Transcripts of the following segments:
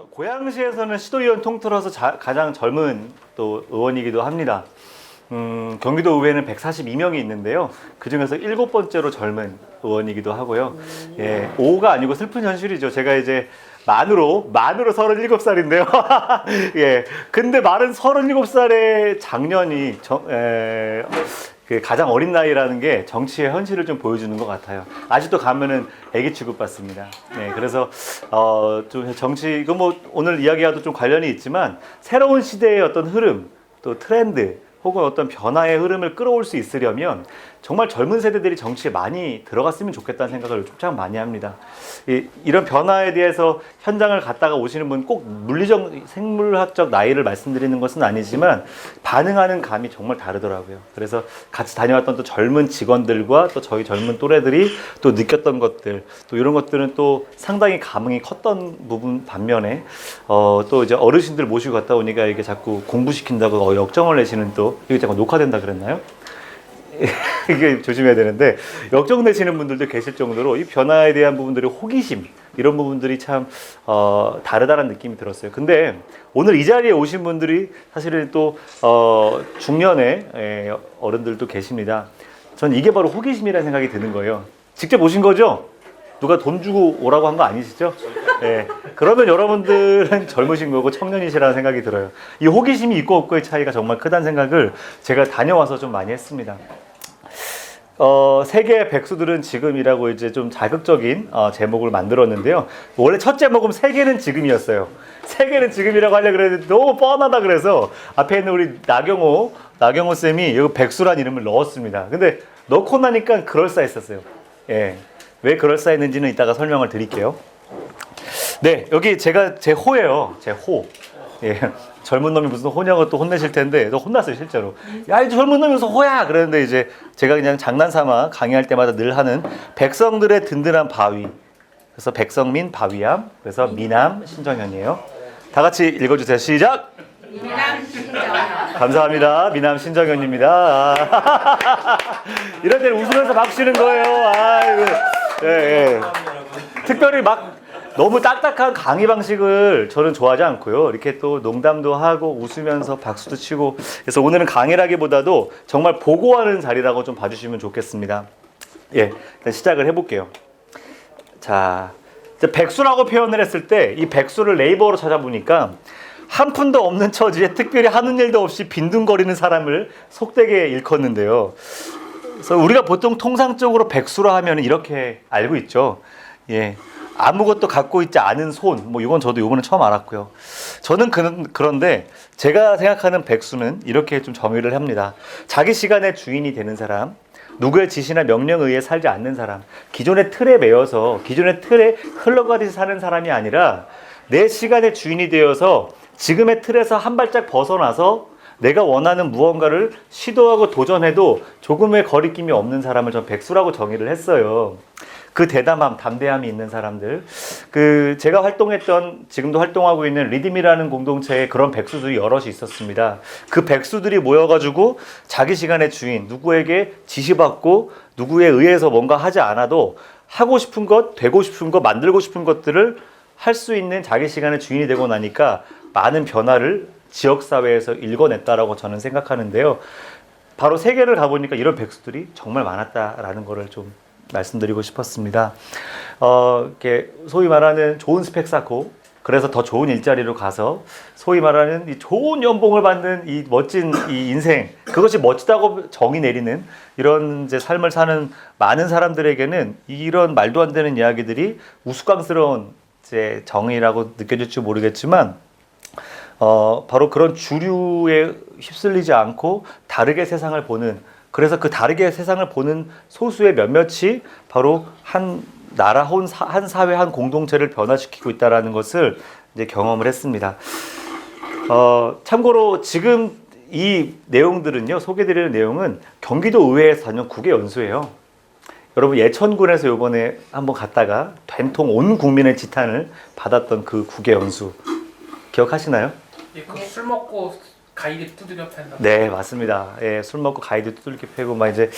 고양시에서는 시도의원 통틀어서 가장 젊은 또 의원이기도 합니다. 경기도 의회는 142명이 있는데요. 그 중에서 7번째로 젊은 의원이기도 하고요. 예, 5가 아니고 슬픈 현실이죠. 제가 이제 만으로 37살인데요. 예, 근데 만은 37살의 작년이 그 가장 어린 나이라는 게 정치의 현실을 좀 보여주는 것 같아요. 아직도 가면은 애기 취급받습니다. 네, 그래서 좀 정치 이거 뭐 오늘 이야기와도 좀 관련이 있지만 새로운 시대의 어떤 흐름 또 트렌드 혹은 어떤 변화의 흐름을 끌어올 수 있으려면 정말 젊은 세대들이 정치에 많이 들어갔으면 좋겠다는 생각을 참 많이 합니다. 이런 변화에 대해서 현장을 갔다가 오시는 분 꼭 물리적, 생물학적 나이를 말씀드리는 것은 아니지만 반응하는 감이 정말 다르더라고요. 그래서 같이 다녀왔던 또 젊은 직원들과 또 저희 젊은 또래들이 또 느꼈던 것들, 또 이런 것들은 또 상당히 감흥이 컸던 부분 반면에 또 이제 어르신들 모시고 갔다 오니까 이게 자꾸 공부시킨다고 역정을 내시는 또 이게 자꾸 녹화된다 그랬나요? 이게 조심해야 되는데 역정 내시는 분들도 계실 정도로 이 변화에 대한 부분들이 호기심 이런 부분들이 참 다르다는 느낌이 들었어요. 근데 오늘 이 자리에 오신 분들이 사실은 또 중년의 어른들도 계십니다. 전 이게 바로 호기심이라는 생각이 드는 거예요. 직접 오신 거죠? 누가 돈 주고 오라고 한 거 아니시죠? 네. 그러면 여러분들은 젊으신 거고 청년이시라는 생각이 들어요. 이 호기심이 있고 없고의 차이가 정말 크다는 생각을 제가 다녀와서 좀 많이 했습니다. 세계의 백수들은 지금이라고 이제 좀 자극적인 제목을 만들었는데요. 원래 첫 제목은 세계는 지금이었어요. 세계는 지금이라고 하려고 그랬는데 너무 뻔하다 그래서 앞에 있는 우리 나경호 쌤이 여기 백수란 이름을 넣었습니다. 근데 넣고 나니까 그럴싸했었어요. 예. 왜 그럴싸했는지는 이따가 설명을 드릴게요. 네, 여기 제가 제 호예요. 제 호. 예. 젊은 놈이 무슨 호냐고 또 혼내실 텐데, 또 혼났어요, 실제로. 야, 이 젊은 놈이 무슨 호야! 그랬는데 이제 제가 그냥 장난삼아 강의할 때마다 늘 하는 백성들의 든든한 바위. 그래서 백성민 바위암. 그래서 미남 신정현이에요. 다 같이 읽어주세요. 시작! 미남 신정현. 감사합니다. 미남 신정현입니다. 이럴 때는 웃으면서 막 쉬는 거예요. 아이고. 예, 예. 특별히 막 너무 딱딱한 강의 방식을 저는 좋아하지 않고요. 이렇게 또 농담도 하고 웃으면서 박수도 치고 그래서 오늘은 강의라기보다도 정말 보고하는 자리라고 좀 봐주시면 좋겠습니다. 예, 일단 시작을 해볼게요. 자, 이제 백수라고 표현을 했을 때 이 백수를 네이버로 찾아보니까 한 푼도 없는 처지에 특별히 하는 일도 없이 빈둥거리는 사람을 속되게 일컫는데요. 그래서 우리가 보통 통상적으로 백수라 하면 이렇게 알고 있죠. 예. 아무것도 갖고 있지 않은 손, 뭐 이건 저도 이번에 처음 알았고요. 저는 그런데 제가 생각하는 백수는 이렇게 좀 정의를 합니다. 자기 시간의 주인이 되는 사람, 누구의 지시나 명령에 의해 살지 않는 사람, 기존의 틀에 매여서 기존의 틀에 흘러가듯이 사는 사람이 아니라 내 시간의 주인이 되어서 지금의 틀에서 한 발짝 벗어나서 내가 원하는 무언가를 시도하고 도전해도 조금의 거리낌이 없는 사람을 전 백수라고 정의를 했어요. 그 대담함, 담대함이 있는 사람들. 제가 활동했던, 지금도 활동하고 있는 리듬이라는 공동체에 그런 백수들이 여럿이 있었습니다. 그 백수들이 모여가지고 자기 시간의 주인, 누구에게 지시받고 누구에 의해서 뭔가 하지 않아도 하고 싶은 것, 되고 싶은 것, 만들고 싶은 것들을 할 수 있는 자기 시간의 주인이 되고 나니까 많은 변화를 지역사회에서 읽어냈다라고 저는 생각하는데요. 바로 세계를 가보니까 이런 백수들이 정말 많았다라는 거를 좀 말씀드리고 싶었습니다. 이렇게 소위 말하는 좋은 스펙 쌓고 그래서 더 좋은 일자리로 가서 소위 말하는 이 좋은 연봉을 받는 이 멋진 이 인생 그것이 멋지다고 정의 내리는 이런 이제 삶을 사는 많은 사람들에게는 이런 말도 안 되는 이야기들이 우스꽝스러운 이제 정의라고 느껴질지 모르겠지만 바로 그런 주류에 휩쓸리지 않고 다르게 세상을 보는 그래서 그 다르게 세상을 보는 소수의 몇몇이 바로 한 나라, 한 사회, 한 공동체를 변화시키고 있다는 것을 이제 경험을 했습니다. 참고로 지금 이 내용들은요, 소개드리는 내용은 경기도 의회에서 다녀온 국외 연수예요. 여러분 예천군에서 이번에 한번 갔다가 된통 온 국민의 지탄을 받았던 그 국외 연수 기억하시나요? 예, 술 먹고 가이드 두들겨 팬다. 네, 맞습니다. 예, 술 먹고 가이드 두들겨 패고 막 이제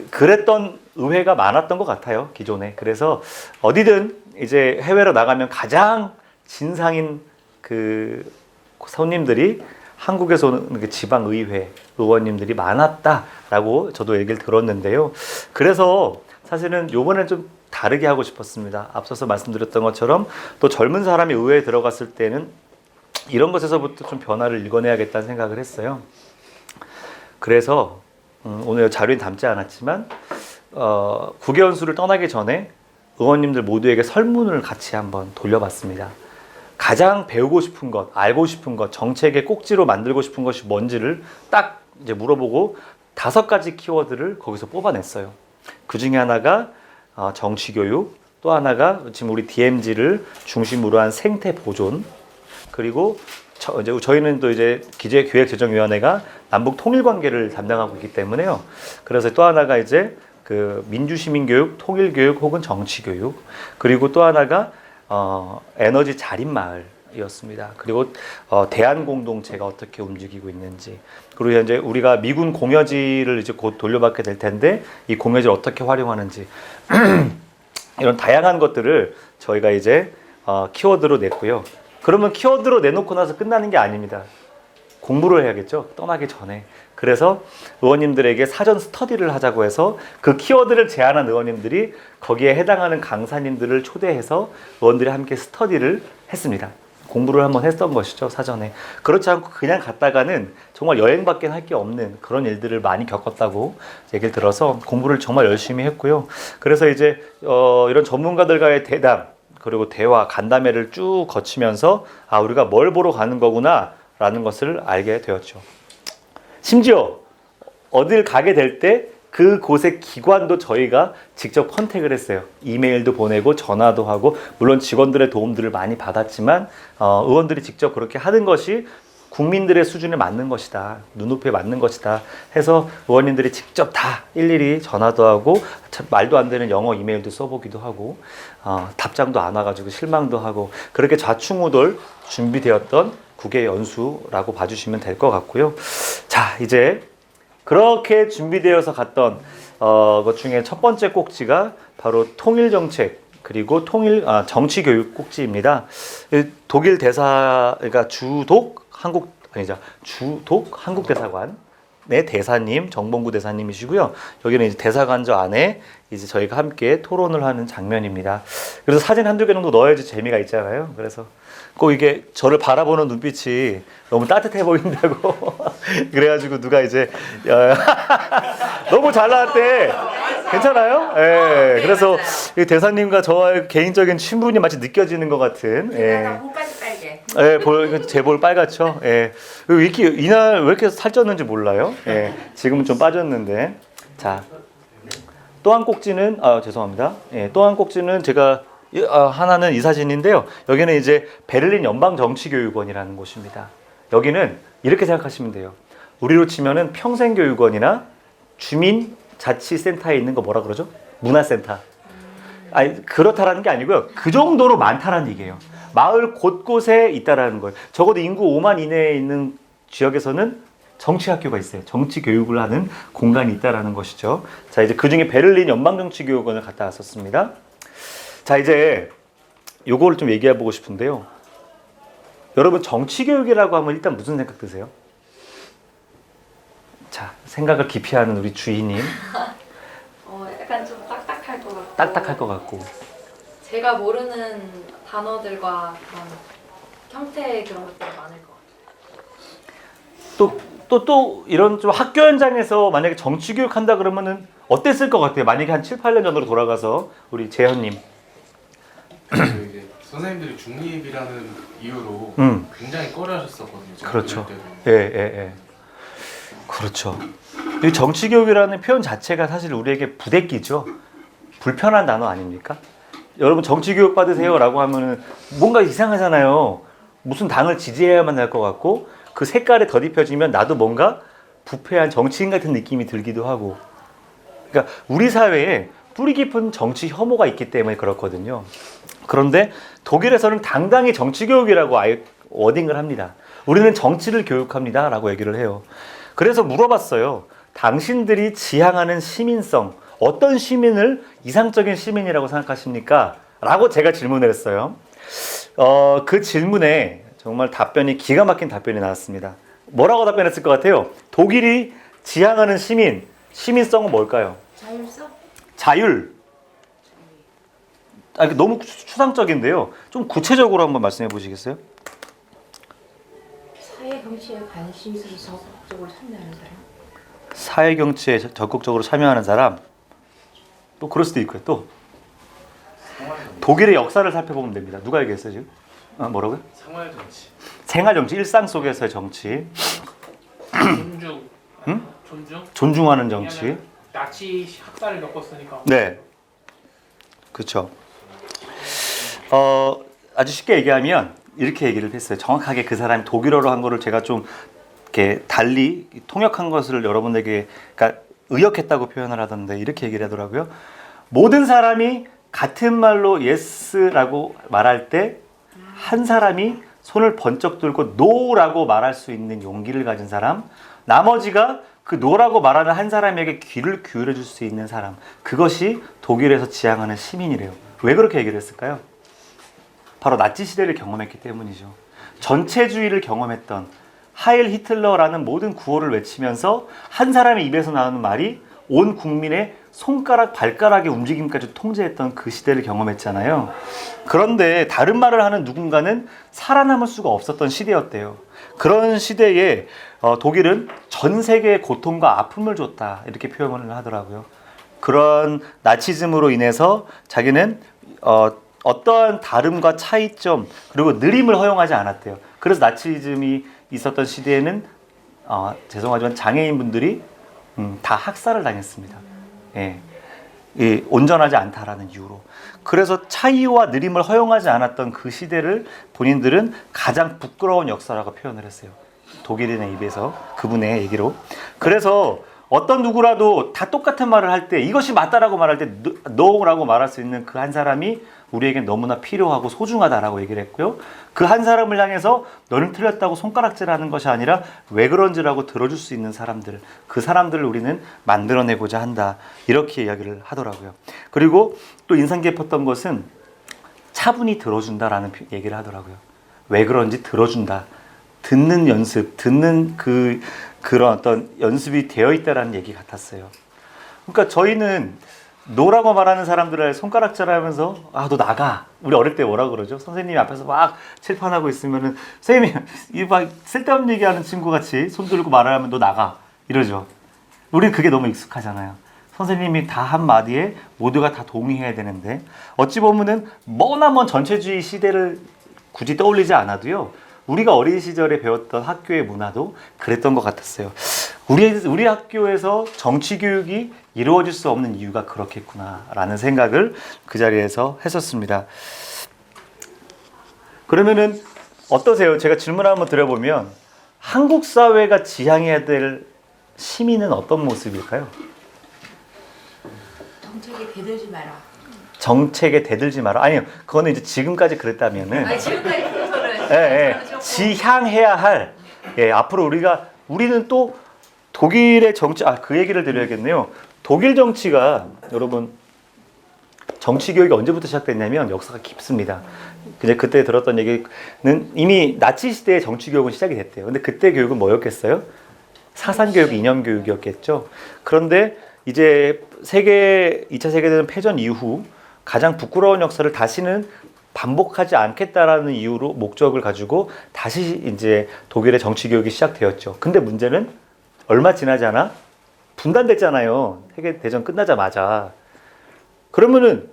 그랬던 의회가 많았던 것 같아요, 기존에. 그래서 어디든 이제 해외로 나가면 가장 진상인 그 손님들이 한국에서 오는 그 지방의회 의원님들이 많았다라고 저도 얘기를 들었는데요. 그래서 사실은 요번엔 좀 다르게 하고 싶었습니다. 앞서서 말씀드렸던 것처럼 또 젊은 사람이 의회에 들어갔을 때는 이런 것에서부터 좀 변화를 일궈내야겠다는 생각을 했어요. 그래서 오늘 자료에 담지 않았지만 국회의원수를 떠나기 전에 의원님들 모두에게 설문을 같이 한번 돌려봤습니다. 가장 배우고 싶은 것, 알고 싶은 것, 정책의 꼭지로 만들고 싶은 것이 뭔지를 딱 이제 물어보고 5가지 키워드를 거기서 뽑아냈어요. 그 중에 하나가 정치교육, 또 하나가 지금 우리 DMZ를 중심으로 한 생태 보존, 그리고 이제 저희는 또 이제 기재기획재정위원회가 남북 통일 관계를 담당하고 있기 때문에요. 그래서 또 하나가 이제 그 민주시민교육, 통일교육 혹은 정치교육, 그리고 또 하나가 에너지 자립마을이었습니다. 그리고 대한공동체가 어떻게 움직이고 있는지, 그리고 이제 우리가 미군 공여지를 이제 곧 돌려받게 될 텐데 이 공여지를 어떻게 활용하는지 이런 다양한 것들을 저희가 이제 키워드로 냈고요. 그러면 키워드로 내놓고 나서 끝나는 게 아닙니다. 공부를 해야겠죠. 떠나기 전에. 그래서 의원님들에게 사전 스터디를 하자고 해서 그 키워드를 제안한 의원님들이 거기에 해당하는 강사님들을 초대해서 의원들이 함께 스터디를 했습니다. 공부를 한번 했던 것이죠, 사전에. 그렇지 않고 그냥 갔다가는 정말 여행밖에 할 게 없는 그런 일들을 많이 겪었다고 얘기를 들어서 공부를 정말 열심히 했고요. 그래서 이제 이런 전문가들과의 대담, 그리고 대화, 간담회를 쭉 거치면서 우리가 뭘 보러 가는 거구나 라는 것을 알게 되었죠. 심지어 어딜 가게 될 때 그곳의 기관도 저희가 직접 컨택을 했어요. 이메일도 보내고 전화도 하고, 물론 직원들의 도움들을 많이 받았지만 의원들이 직접 그렇게 하는 것이 국민들의 수준에 맞는 것이다, 눈높이에 맞는 것이다 해서 의원님들이 직접 다 일일이 전화도 하고 말도 안 되는 영어 이메일도 써보기도 하고 답장도 안 와가지고 실망도 하고, 그렇게 좌충우돌 준비되었던 국회 연수라고 봐주시면 될 것 같고요. 자, 이제 그렇게 준비되어서 갔던 것 중에 첫 번째 꼭지가 바로 통일정책, 그리고 정치교육 꼭지입니다. 독일 대사, 그러니까 주독 한국대사관의 대사님, 정봉구 대사님이시고요. 여기는 이제 대사관저 안에 이제 저희가 함께 토론을 하는 장면입니다. 그래서 사진 한두 개 정도 넣어야지 재미가 있잖아요. 그래서 꼭 이게 저를 바라보는 눈빛이 너무 따뜻해 보인다고 그래가지고 누가 이제 너무 잘 나왔대. 괜찮아요? 예. 그래서 이 대사님과 저와의 개인적인 친분이 마치 느껴지는 것 같은. 예. 볼까지 빨개. 예, 제 볼 빨갛죠. 예. 이렇게 이날 왜 이렇게 살쪘는지 몰라요. 예. 지금은 좀 빠졌는데. 자, 또 한 꼭지는 죄송합니다. 예, 또 한 꼭지는 제가 하나는 이 사진인데요. 여기는 이제 베를린 연방정치교육원이라는 곳입니다. 여기는 이렇게 생각하시면 돼요. 우리로 치면은 평생교육원이나 주민자치센터에 있는 거 뭐라 그러죠? 문화센터. 그렇다라는 게 아니고요. 그 정도로 많다라는 얘기예요. 마을 곳곳에 있다라는 거예요. 적어도 인구 5만 이내에 있는 지역에서는 정치학교가 있어요. 정치 교육을 하는 공간이 있다라는 것이죠. 자, 이제 그 중에 베를린 연방정치교육원을 갔다 왔었습니다. 자, 이제 요거를 좀 얘기해 보고 싶은데요. 여러분, 정치교육이라고 하면 일단 무슨 생각 드세요? 자, 생각을 깊이 하는 우리 주인님. 약간 좀 딱딱할 것 같고. 딱딱할 것 같고. 제가 모르는 단어들과 그런 형태의 그런 것들이 많을 것 같아요. 또 이런 좀 학교 현장에서 만약에 정치교육 한다 그러면은 어땠을 것 같아요? 만약에 한 7, 8년 전으로 돌아가서 우리 재현님. 이게 선생님들이 중립이라는 이유로 굉장히 꺼려하셨었거든요. 그렇죠. 때도. 예. 그렇죠. 이 정치교육이라는 표현 자체가 사실 우리에게 부대끼죠. 불편한 단어 아닙니까? 여러분 정치교육 받으세요라고 하면은 뭔가 이상하잖아요. 무슨 당을 지지해야만 할 것 같고, 그 색깔에 덧입혀지면 나도 뭔가 부패한 정치인 같은 느낌이 들기도 하고. 그러니까 우리 사회에 뿌리 깊은 정치 혐오가 있기 때문에 그렇거든요. 그런데 독일에서는 당당히 정치교육이라고 아예 워딩을 합니다. 우리는 정치를 교육합니다 라고 얘기를 해요. 그래서 물어봤어요. 당신들이 지향하는 시민성, 어떤 시민을 이상적인 시민이라고 생각하십니까? 라고 제가 질문을 했어요. 그 질문에 정말 답변이 기가 막힌 답변이 나왔습니다. 뭐라고 답변했을 것 같아요? 독일이 지향하는 시민성은 뭘까요? 자율성? 자율. 너무 추상적인데요. 좀 구체적으로 한번 말씀해 보시겠어요? 사회 정치에 관심 있어서 적극적으로 참여하는 사람. 사회 정치에 적극적으로 참여하는 사람. 또 그럴 수도 있고요. 또 독일의 역사를 살펴보면 됩니다. 누가 얘기했어요 지금? 뭐라고요? 생활 정치. 생활 정치, 일상 속에서의 정치, 존중. 응? 존중? 존중하는 정치. 왜냐면 나치 학살을 겪었으니까. 네, 그렇죠. 아주 쉽게 얘기하면 이렇게 얘기를 했어요. 정확하게 그 사람이 독일어로 한 거를 제가 좀 이렇게 달리 통역한 것을 여러분에게 그러니까 의역했다고 표현을 하던데 이렇게 얘기를 하더라고요. 모든 사람이 같은 말로 yes라고 말할 때 한 사람이 손을 번쩍 들고 no라고 말할 수 있는 용기를 가진 사람, 나머지가 그 no라고 말하는 한 사람에게 귀를 기울여 줄 수 있는 사람, 그것이 독일에서 지향하는 시민이래요. 왜 그렇게 얘기를 했을까요? 바로 나치 시대를 경험했기 때문이죠. 전체주의를 경험했던 하일 히틀러라는 모든 구호를 외치면서 한 사람의 입에서 나오는 말이 온 국민의 손가락, 발가락의 움직임까지 통제했던 그 시대를 경험했잖아요. 그런데 다른 말을 하는 누군가는 살아남을 수가 없었던 시대였대요. 그런 시대에 독일은 전 세계에 고통과 아픔을 줬다 이렇게 표현을 하더라고요. 그런 나치즘으로 인해서 자기는 어떠한 다름과 차이점 그리고 느림을 허용하지 않았대요. 그래서 나치즘이 있었던 시대에는 죄송하지만 장애인분들이 다 학살을 당했습니다. 예. 온전하지 않다라는 이유로. 그래서 차이와 느림을 허용하지 않았던 그 시대를 본인들은 가장 부끄러운 역사라고 표현을 했어요. 독일인의 입에서 그분의 얘기로. 그래서 어떤 누구라도 다 똑같은 말을 할 때 이것이 맞다라고 말할 때 no라고 말할 수 있는 그 한 사람이 우리에겐 너무나 필요하고 소중하다라고 얘기를 했고요. 그 한 사람을 향해서 너는 틀렸다고 손가락질하는 것이 아니라 왜 그런지라고 들어줄 수 있는 사람들, 그 사람들을 우리는 만들어내고자 한다. 이렇게 이야기를 하더라고요. 그리고 또 인상 깊었던 것은 차분히 들어준다라는 얘기를 하더라고요. 왜 그런지 들어준다. 듣는 연습, 듣는 그런 어떤 연습이 되어 있다라는 얘기 같았어요. 그러니까 저희는 노라고 말하는 사람들을 손가락질하면서 너 나가. 우리 어릴 때 뭐라 그러죠? 선생님이 앞에서 막 칠판하고 있으면은 선생님이 이 막 쓸데없는 얘기하는 친구 같이 손 들고 말을 하면 너 나가 이러죠. 우리 그게 너무 익숙하잖아요. 선생님이 다 한 마디에 모두가 다 동의해야 되는데 어찌 보면은 머나먼 전체주의 시대를 굳이 떠올리지 않아도요. 우리가 어린 시절에 배웠던 학교의 문화도 그랬던 것 같았어요. 우리 학교에서 정치 교육이 이루어질 수 없는 이유가 그렇겠구나라는 생각을 그 자리에서 했었습니다. 그러면은 어떠세요? 제가 질문 한번 드려보면 한국 사회가 지향해야 될 시민은 어떤 모습일까요? 정책에 대들지 마라. 정책에 대들지 마라. 아니요, 그거는 이제 지금까지 그랬다면은. 아니 지금까지 그거를 지향해야 할. 앞으로 우리는 또 독일의 정치, 그 얘기를 드려야겠네요. 독일 정치가 여러분 정치 교육이 언제부터 시작됐냐면 역사가 깊습니다. 그때 들었던 얘기는 이미 나치 시대의 정치 교육은 시작이 됐대요. 근데 그때 교육은 뭐였겠어요? 사상 교육, 이념 교육이었겠죠. 그런데 이제 2차 세계대전 패전 이후 가장 부끄러운 역사를 다시는 반복하지 않겠다라는 이유로 목적을 가지고 다시 이제 독일의 정치 교육이 시작되었죠. 근데 문제는 얼마 지나지 않아 분단됐잖아요. 세계대전 끝나자마자. 그러면은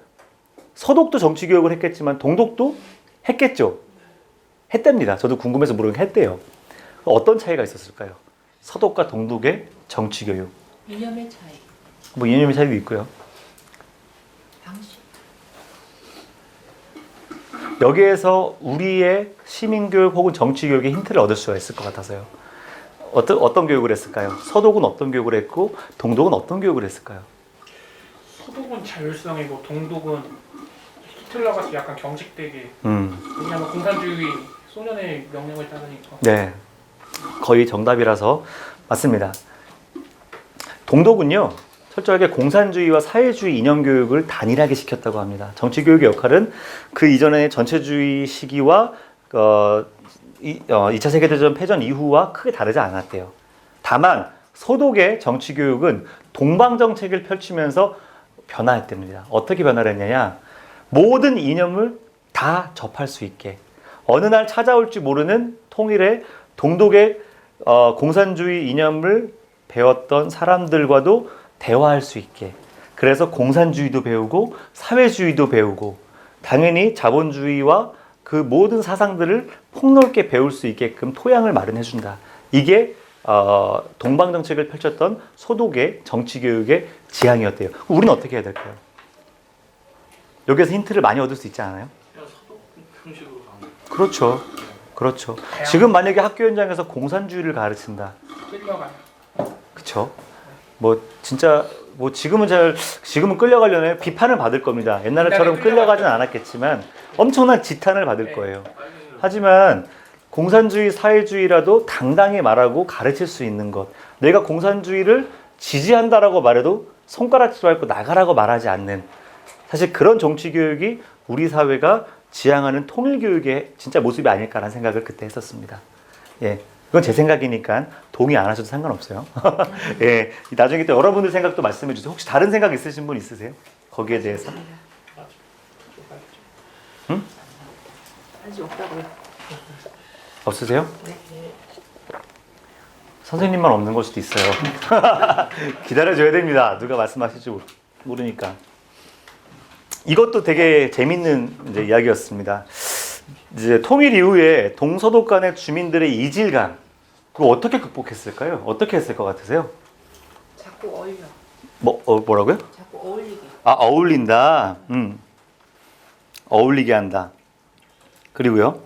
서독도 정치 교육을 했겠지만 동독도 했겠죠. 했답니다. 저도 궁금해서 물으니까 했대요. 어떤 차이가 있었을까요? 서독과 동독의 정치 교육. 이념의 차이. 뭐 이념의 차이도 있고요. 방식. 여기에서 우리의 시민교육 혹은 정치교육의 힌트를 얻을 수가 있을 것 같아서요. 어떤 교육을 했을까요? 서독은 어떤 교육을 했고 동독은 어떤 교육을 했을까요? 서독은 자율성이고 동독은 히틀러같이 약간 경직되게 왜냐면 공산주의 소련의 명령을 따르니까. 네, 거의 정답이라서 맞습니다. 동독은요 철저하게 공산주의와 사회주의 이념 교육을 단일하게 시켰다고 합니다. 정치 교육의 역할은 그 이전의 전체주의 시기와 2차 세계대전 패전 이후와 크게 다르지 않았대요. 다만 소독의 정치 교육은 동방 정책을 펼치면서 변화했답니다. 어떻게 변화를 했느냐? 모든 이념을 다 접할 수 있게, 어느 날 찾아올지 모르는 통일의 동독의 공산주의 이념을 배웠던 사람들과도 대화할 수 있게, 그래서 공산주의도 배우고 사회주의도 배우고 당연히 자본주의와 그 모든 사상들을 폭넓게 배울 수 있게끔 토양을 마련해준다. 이게 동방 정책을 펼쳤던 소독의 정치 교육의 지향이었대요. 우리는 어떻게 해야 될까요? 여기서 힌트를 많이 얻을 수 있지 않아요? 그냥 서독 그런 식으로 가는 그렇죠. 그렇죠. 지금 만약에 학교 현장에서 공산주의를 가르친다. 끌려가요. 그렇죠. 뭐 진짜 뭐 지금은 끌려가려면 비판을 받을 겁니다. 옛날처럼 끌려가진 않았겠지만 엄청난 지탄을 받을 거예요. 하지만 공산주의, 사회주의라도 당당히 말하고 가르칠 수 있는 것. 내가 공산주의를 지지한다라고 말해도 손가락질로 밟고 나가라고 말하지 않는, 사실 그런 정치 교육이 우리 사회가 지향하는 통일 교육의 진짜 모습이 아닐까라는 생각을 그때 했었습니다. 예. 이건 제 생각이니까 동의 안 하셔도 상관없어요. 예. 나중에 또 여러분들 생각도 말씀해 주세요. 혹시 다른 생각 있으신 분 있으세요? 거기에 대해서? 응? 아직 없다고요. 없으세요? 네. 선생님만 없는 걸 수도 있어요. 기다려줘야 됩니다. 누가 말씀하실지 모르니까. 이것도 되게 재밌는 이제 이야기였습니다. 이제 통일 이후에 동서독 간의 주민들의 이질감, 그거 어떻게 극복했을까요? 어떻게 했을 것 같으세요? 자꾸 어울려. 뭐라고요? 자꾸 어울리게. 아, 어울린다. 어울리게 한다. 그리고요?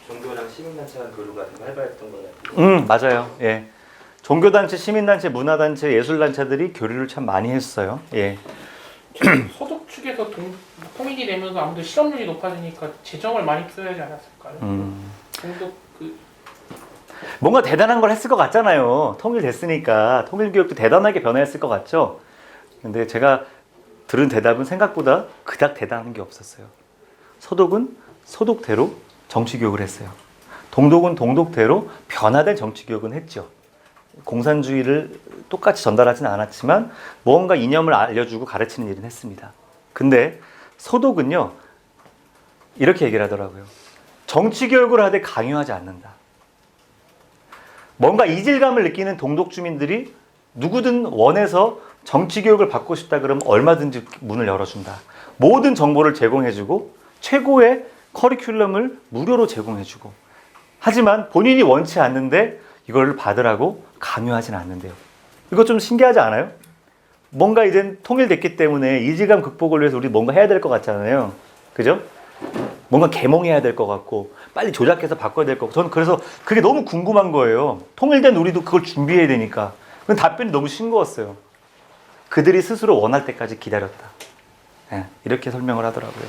종교랑 시민단체가 교류가 되게 활발했던 거예요. 맞아요. 예. 종교단체, 시민단체, 문화단체, 예술단체들이 교류를 참 많이 했어요. 예. 서독 측에서 통일이 되면서 아무래도 실업률이 높아지니까 재정을 많이 써야지 않았을까요? 동독 뭔가 대단한 걸 했을 것 같잖아요. 통일됐으니까. 통일교육도 대단하게 변화했을 것 같죠? 근데 제가 들은 대답은 생각보다 그닥 대단한 게 없었어요. 서독은 서독대로 정치교육을 했어요. 동독은 동독대로 변화된 정치교육은 했죠. 공산주의를 똑같이 전달하지는 않았지만 뭔가 이념을 알려주고 가르치는 일은 했습니다. 근데 소독은요, 이렇게 얘기를 하더라고요. 정치교육을 하되 강요하지 않는다. 뭔가 이질감을 느끼는 동독 주민들이 누구든 원해서 정치교육을 받고 싶다 그러면 얼마든지 문을 열어준다. 모든 정보를 제공해주고 최고의 커리큘럼을 무료로 제공해주고, 하지만 본인이 원치 않는데 이걸 받으라고 강요하지는 않는데요. 이거 좀 신기하지 않아요? 뭔가 이젠 통일됐기 때문에 이질감 극복을 위해서 우리 뭔가 해야 될 것 같잖아요. 그죠? 뭔가 계몽해야 될 것 같고 빨리 조작해서 바꿔야 될 것 같고, 저는 그래서 그게 너무 궁금한 거예요. 통일된 우리도 그걸 준비해야 되니까. 근데 답변이 너무 싱거웠어요. 그들이 스스로 원할 때까지 기다렸다. 네, 이렇게 설명을 하더라고요.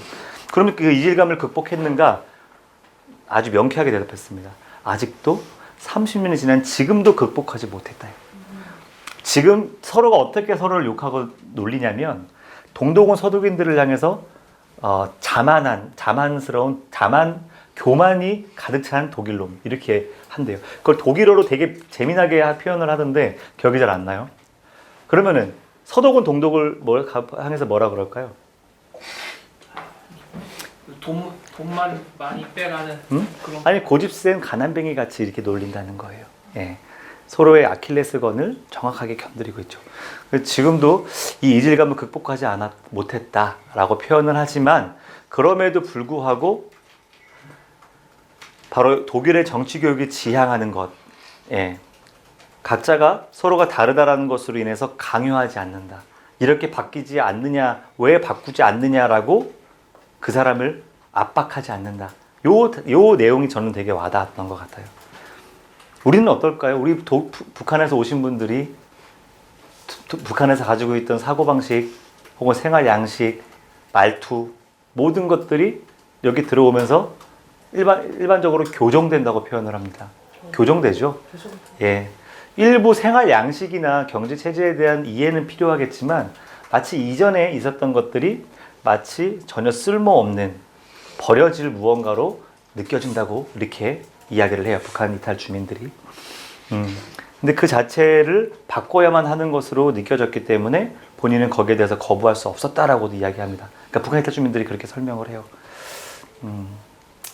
그러면 그 이질감을 극복했는가? 아주 명쾌하게 대답했습니다. 아직도 30년이 지난 지금도 극복하지 못했다. 지금 서로가 어떻게 서로를 욕하고 놀리냐면, 동독은 서독인들을 향해서 자만스러운 교만이 가득 찬 독일놈, 이렇게 한대요. 그걸 독일어로 되게 재미나게 표현을 하던데 기억이 잘 안 나요. 그러면은 서독은 동독을 향해서 뭐라 그럴까요? 돈만 많이 빼가는 그런. 아니, 고집센 가난뱅이 같이 이렇게 놀린다는 거예요. 예. 서로의 아킬레스건을 정확하게 견드리고 있죠. 지금도 이 이질감을 극복하지 못했다라고 표현을 하지만, 그럼에도 불구하고 바로 독일의 정치 교육이 지향하는 것, 예. 각자가 서로가 다르다라는 것으로 인해서 강요하지 않는다. 이렇게 바뀌지 않느냐, 왜 바꾸지 않느냐라고 그 사람을 압박하지 않는다. 요 내용이 저는 되게 와닿았던 것 같아요. 우리는 어떨까요? 우리 북한에서 오신 분들이 북한에서 가지고 있던 사고방식 혹은 생활 양식, 말투, 모든 것들이 여기 들어오면서 일반적으로 교정된다고 표현을 합니다. 교정되죠? 예. 일부 생활 양식이나 경제 체제에 대한 이해는 필요하겠지만 마치 이전에 있었던 것들이 마치 전혀 쓸모없는 버려질 무언가로 느껴진다고 이렇게 이야기를 해요. 북한 이탈 주민들이. 근데 그 자체를 바꿔야만 하는 것으로 느껴졌기 때문에 본인은 거기에 대해서 거부할 수 없었다라고도 이야기합니다. 그러니까 북한 이탈 주민들이 그렇게 설명을 해요.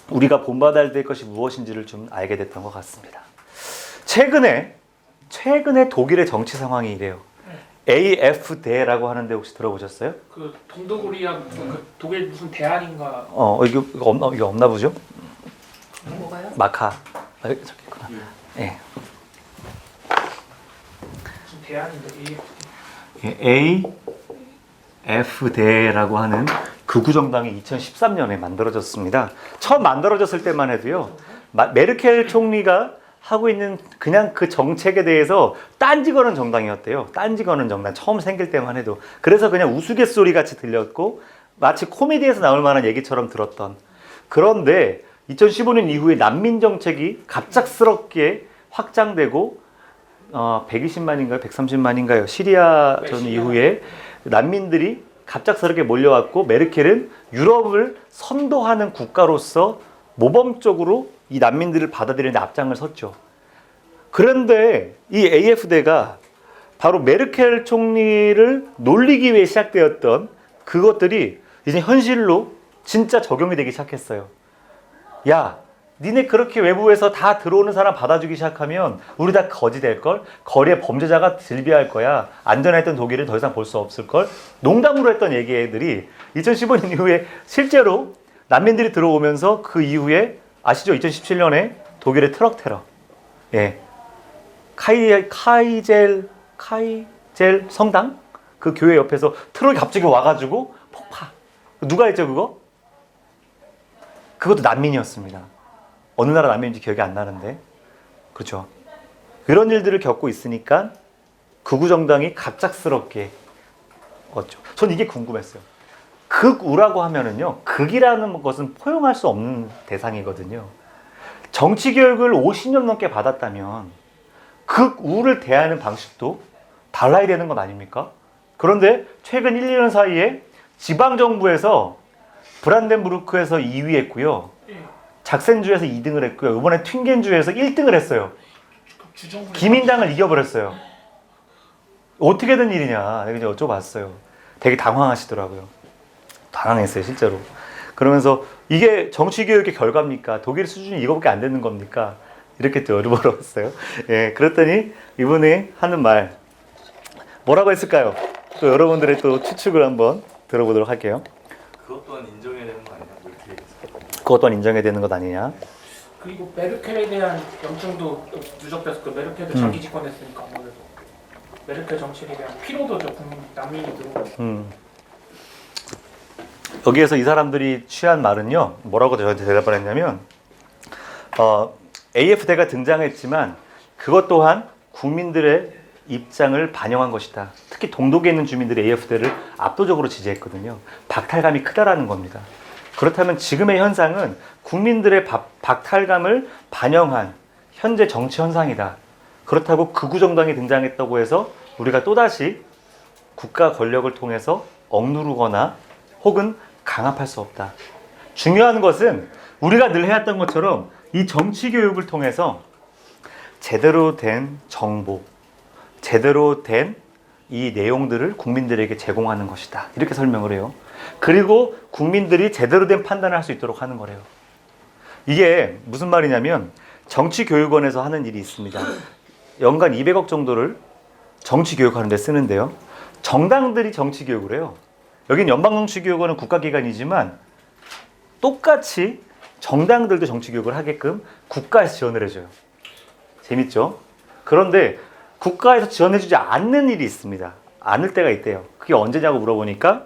우리가 본받아야 될 것이 무엇인지를 좀 알게 됐던 것 같습니다. 최근에 독일의 정치 상황이 이래요. AfD라고 하는데 혹시 들어보셨어요? 그 동독우리아 그 독일 무슨 대안인가 이거 없나 보죠? 뭐가요? 마카. 저기 있구나. 예. 무슨 대안인데 AfD라고 하는 극우 정당이 2013년에 만들어졌습니다. 처음 만들어졌을 때만 해도요, 메르켈 총리가 하고 있는 그냥 그 정책에 대해서 딴지 거는 정당이었대요. 딴지 거는 정당 처음 생길 때만 해도. 그래서 그냥 우스갯소리 같이 들렸고 마치 코미디에서 나올 만한 얘기처럼 들었던. 그런데 2015년 이후에 난민 정책이 갑작스럽게 확장되고 120만인가요? 130만인가요? 시리아 전 이후에 난민들이 갑작스럽게 몰려왔고 메르켈은 유럽을 선도하는 국가로서 모범적으로 이 난민들을 받아들이는 데 앞장을 섰죠. 그런데 이 AfD가 바로 메르켈 총리를 놀리기 위해 시작되었던 그것들이 이제 현실로 진짜 적용이 되기 시작했어요. 야, 니네 그렇게 외부에서 다 들어오는 사람 받아주기 시작하면 우리 다 거지 될걸? 거리에 범죄자가 즐비할 거야. 안전했던 독일은 더 이상 볼 수 없을걸? 농담으로 했던 얘기들이 2015년 이후에 실제로 난민들이 들어오면서 그 이후에 아시죠? 2017년에 독일의 트럭 테러. 예. 카이젤 성당? 그 교회 옆에서 트럭이 갑자기 와가지고 폭파. 누가 했죠, 그거? 그것도 난민이었습니다. 어느 나라 난민인지 기억이 안 나는데. 그렇죠. 그런 일들을 겪고 있으니까 극우 정당이 갑작스럽게 얻죠. 전 이게 궁금했어요. 극우라고 하면은요, 극이라는 것은 포용할 수 없는 대상이거든요. 정치 교육을 50년 넘게 받았다면 극우를 대하는 방식도 달라야 되는 건 아닙니까? 그런데 최근 1, 2년 사이에 지방정부에서 브란덴부르크에서 2위 했고요. 작센주에서 2등을 했고요. 이번에 튠겐주에서 1등을 했어요. 기민당을 이겨버렸어요. 어떻게 된 일이냐 내가 이제 여쭤봤어요. 되게 당황하시더라고요. 당황했어요, 실제로. 그러면서 이게 정치교육의 결과입니까? 독일 수준이 이거밖에 안 되는 겁니까? 이렇게 또 물어봤어요. 예, 그랬더니 이분이 하는 말 뭐라고 했을까요? 또 여러분들의 또 추측을 한번 들어보도록 할게요. 그것 또한 인정해야 되는 거 아니야? 뭐 이렇게 얘기했어요. 그것 또한 인정해야 되는 것 아니냐? 그리고 메르켈에 대한 염증도 누적돼서 그 메르켈도 장기 집권했으니까 아무래도 메르켈 정책에 대한 피로도죠. 국민 난민이 들어오고. 여기에서 이 사람들이 취한 말은요, 뭐라고 저한테 대답을 했냐면, AfD가 등장했지만 그것 또한 국민들의 입장을 반영한 것이다. 특히 동독에 있는 주민들이 AfD를 압도적으로 지지했거든요. 박탈감이 크다라는 겁니다. 그렇다면 지금의 현상은 국민들의 박탈감을 반영한 현재 정치 현상이다. 그렇다고 극우 정당이 등장했다고 해서 우리가 또다시 국가 권력을 통해서 억누르거나 혹은 강압할 수 없다. 중요한 것은 우리가 늘 해왔던 것처럼 이 정치 교육을 통해서 제대로 된 정보, 제대로 된 이 내용들을 국민들에게 제공하는 것이다. 이렇게 설명을 해요. 그리고 국민들이 제대로 된 판단을 할 수 있도록 하는 거래요. 이게 무슨 말이냐면 정치교육원에서 하는 일이 있습니다. 연간 200억 정도를 정치교육하는 데 쓰는데요. 정당들이 정치교육을 해요. 여긴 연방정치교육원은 국가기관이지만 똑같이 정당들도 정치교육을 하게끔 국가에서 지원을 해줘요. 재밌죠? 그런데 국가에서 지원해주지 않는 일이 있습니다. 않을 때가 있대요. 그게 언제냐고 물어보니까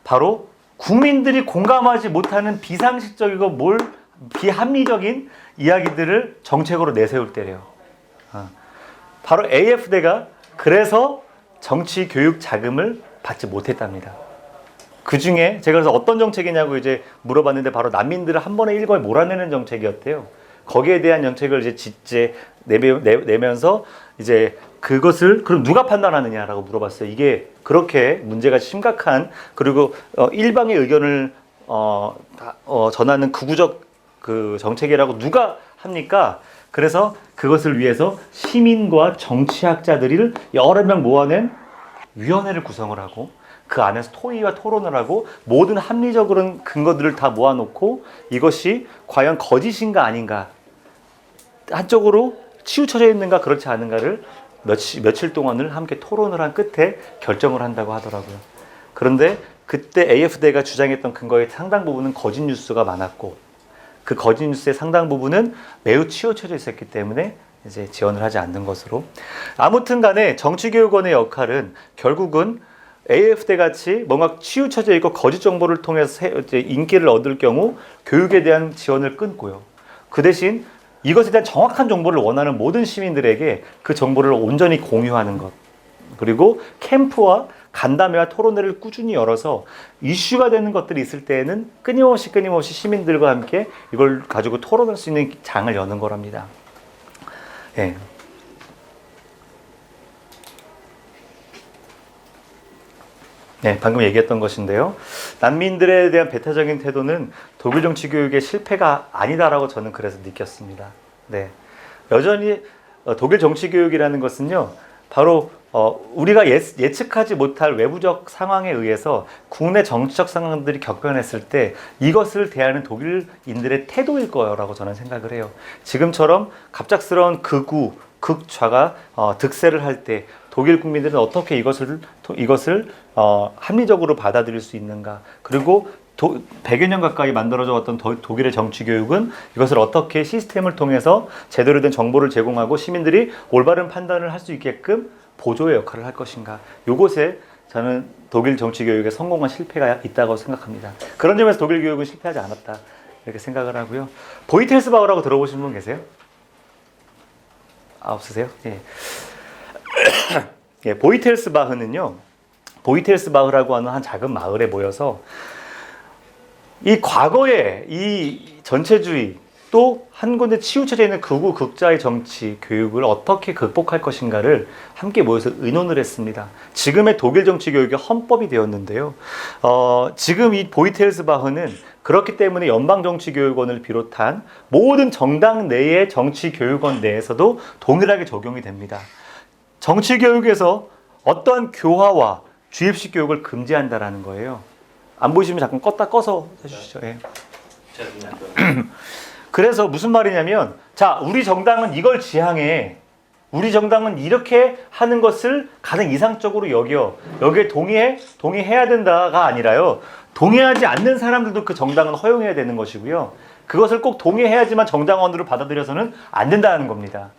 바로 국민들이 공감하지 못하는 비상식적이고 비합리적인 이야기들을 정책으로 내세울 때래요. 바로 AfD가 그래서 정치 교육 자금을 받지 못했답니다. 그 중에 제가 그래서 어떤 정책이냐고 이제 물어봤는데 바로 난민들을 한 번에 일거에 몰아내는 정책이었대요. 거기에 대한 정책을 이제 내면서 이제 그것을 그럼 누가 판단하느냐라고 물어봤어요. 이게 그렇게 문제가 심각한 그리고 일방의 의견을 전하는 극우적 그 정책이라고 누가 합니까? 그래서 그것을 위해서 시민과 정치학자들을 여러 명 모아낸 위원회를 구성을 하고 그 안에서 토의와 토론을 하고 모든 합리적인 근거들을 다 모아놓고 이것이 과연 거짓인가 아닌가 한쪽으로 치우쳐져 있는가 그렇지 않은가를 며칠 동안을 함께 토론을 한 끝에 결정을 한다고 하더라고요. 그런데 그때 AfD가 주장했던 근거의 상당 부분은 거짓 뉴스가 많았고 그 거짓 뉴스의 상당 부분은 매우 치우쳐져 있었기 때문에 이제 지원을 하지 않는 것으로. 아무튼 간에 정치교육원의 역할은 결국은 AfD 같이 뭔가 치우쳐져 있고 거짓 정보를 통해서 인기를 얻을 경우 교육에 대한 지원을 끊고요. 그 대신 이것에 대한 정확한 정보를 원하는 모든 시민들에게 그 정보를 온전히 공유하는 것. 그리고 캠프와 간담회와 토론회를 꾸준히 열어서 이슈가 되는 것들이 있을 때에는 끊임없이 시민들과 함께 이걸 가지고 토론할 수 있는 장을 여는 거랍니다. 예. 네, 방금 얘기했던 것인데요. 난민들에 대한 배타적인 태도는 독일 정치 교육의 실패가 아니다라고 저는 그래서 느꼈습니다. 네, 여전히 독일 정치 교육이라는 것은요, 바로 우리가 예측하지 못할 외부적 상황에 의해서 국내 정치적 상황들이 격변했을 때 이것을 대하는 독일인들의 태도일 거라고 저는 생각을 해요. 지금처럼 갑작스러운 극우, 극좌가 득세를 할 때 독일 국민들은 어떻게 이것을 합리적으로 받아들일 수 있는가? 그리고 100여 년 가까이 만들어져 왔던 독일의 정치 교육은 이것을 어떻게 시스템을 통해서 제대로 된 정보를 제공하고 시민들이 올바른 판단을 할 수 있게끔 보조의 역할을 할 것인가? 요것에 저는 독일 정치 교육의 성공한 실패가 있다고 생각합니다. 그런 점에서 독일 교육은 실패하지 않았다 이렇게 생각을 하고요. 보이텔스바흐라고 들어보신 분 계세요? 없으세요? 예. 예, 보이텔스바흐는요, 보이텔스바흐라고 하는 한 작은 마을에 모여서 이 과거에 이 전체주의 또 한 군데 치우쳐져 있는 극우 극자의 정치 교육을 어떻게 극복할 것인가를 함께 모여서 의논을 했습니다. 지금의 독일 정치 교육이 헌법이 되었는데요. 지금 이 보이텔스바흐는 그렇기 때문에 연방정치교육원을 비롯한 모든 정당 내의 정치교육원 내에서도 동일하게 적용이 됩니다. 정치교육에서 어떠한 교화와 주입식 교육을 금지한다라는 거예요. 안 보이시면 잠깐 껐다 꺼서 해주시죠. 예. 제가 그냥 그래서 무슨 말이냐면, 자, 우리 정당은 이걸 지향해. 우리 정당은 이렇게 하는 것을 가장 이상적으로 여기에 동의해야 된다가 아니라요. 동의하지 않는 사람들도 그 정당은 허용해야 되는 것이고요. 그것을 꼭 동의해야지만 정당원으로 받아들여서는 안 된다는 겁니다.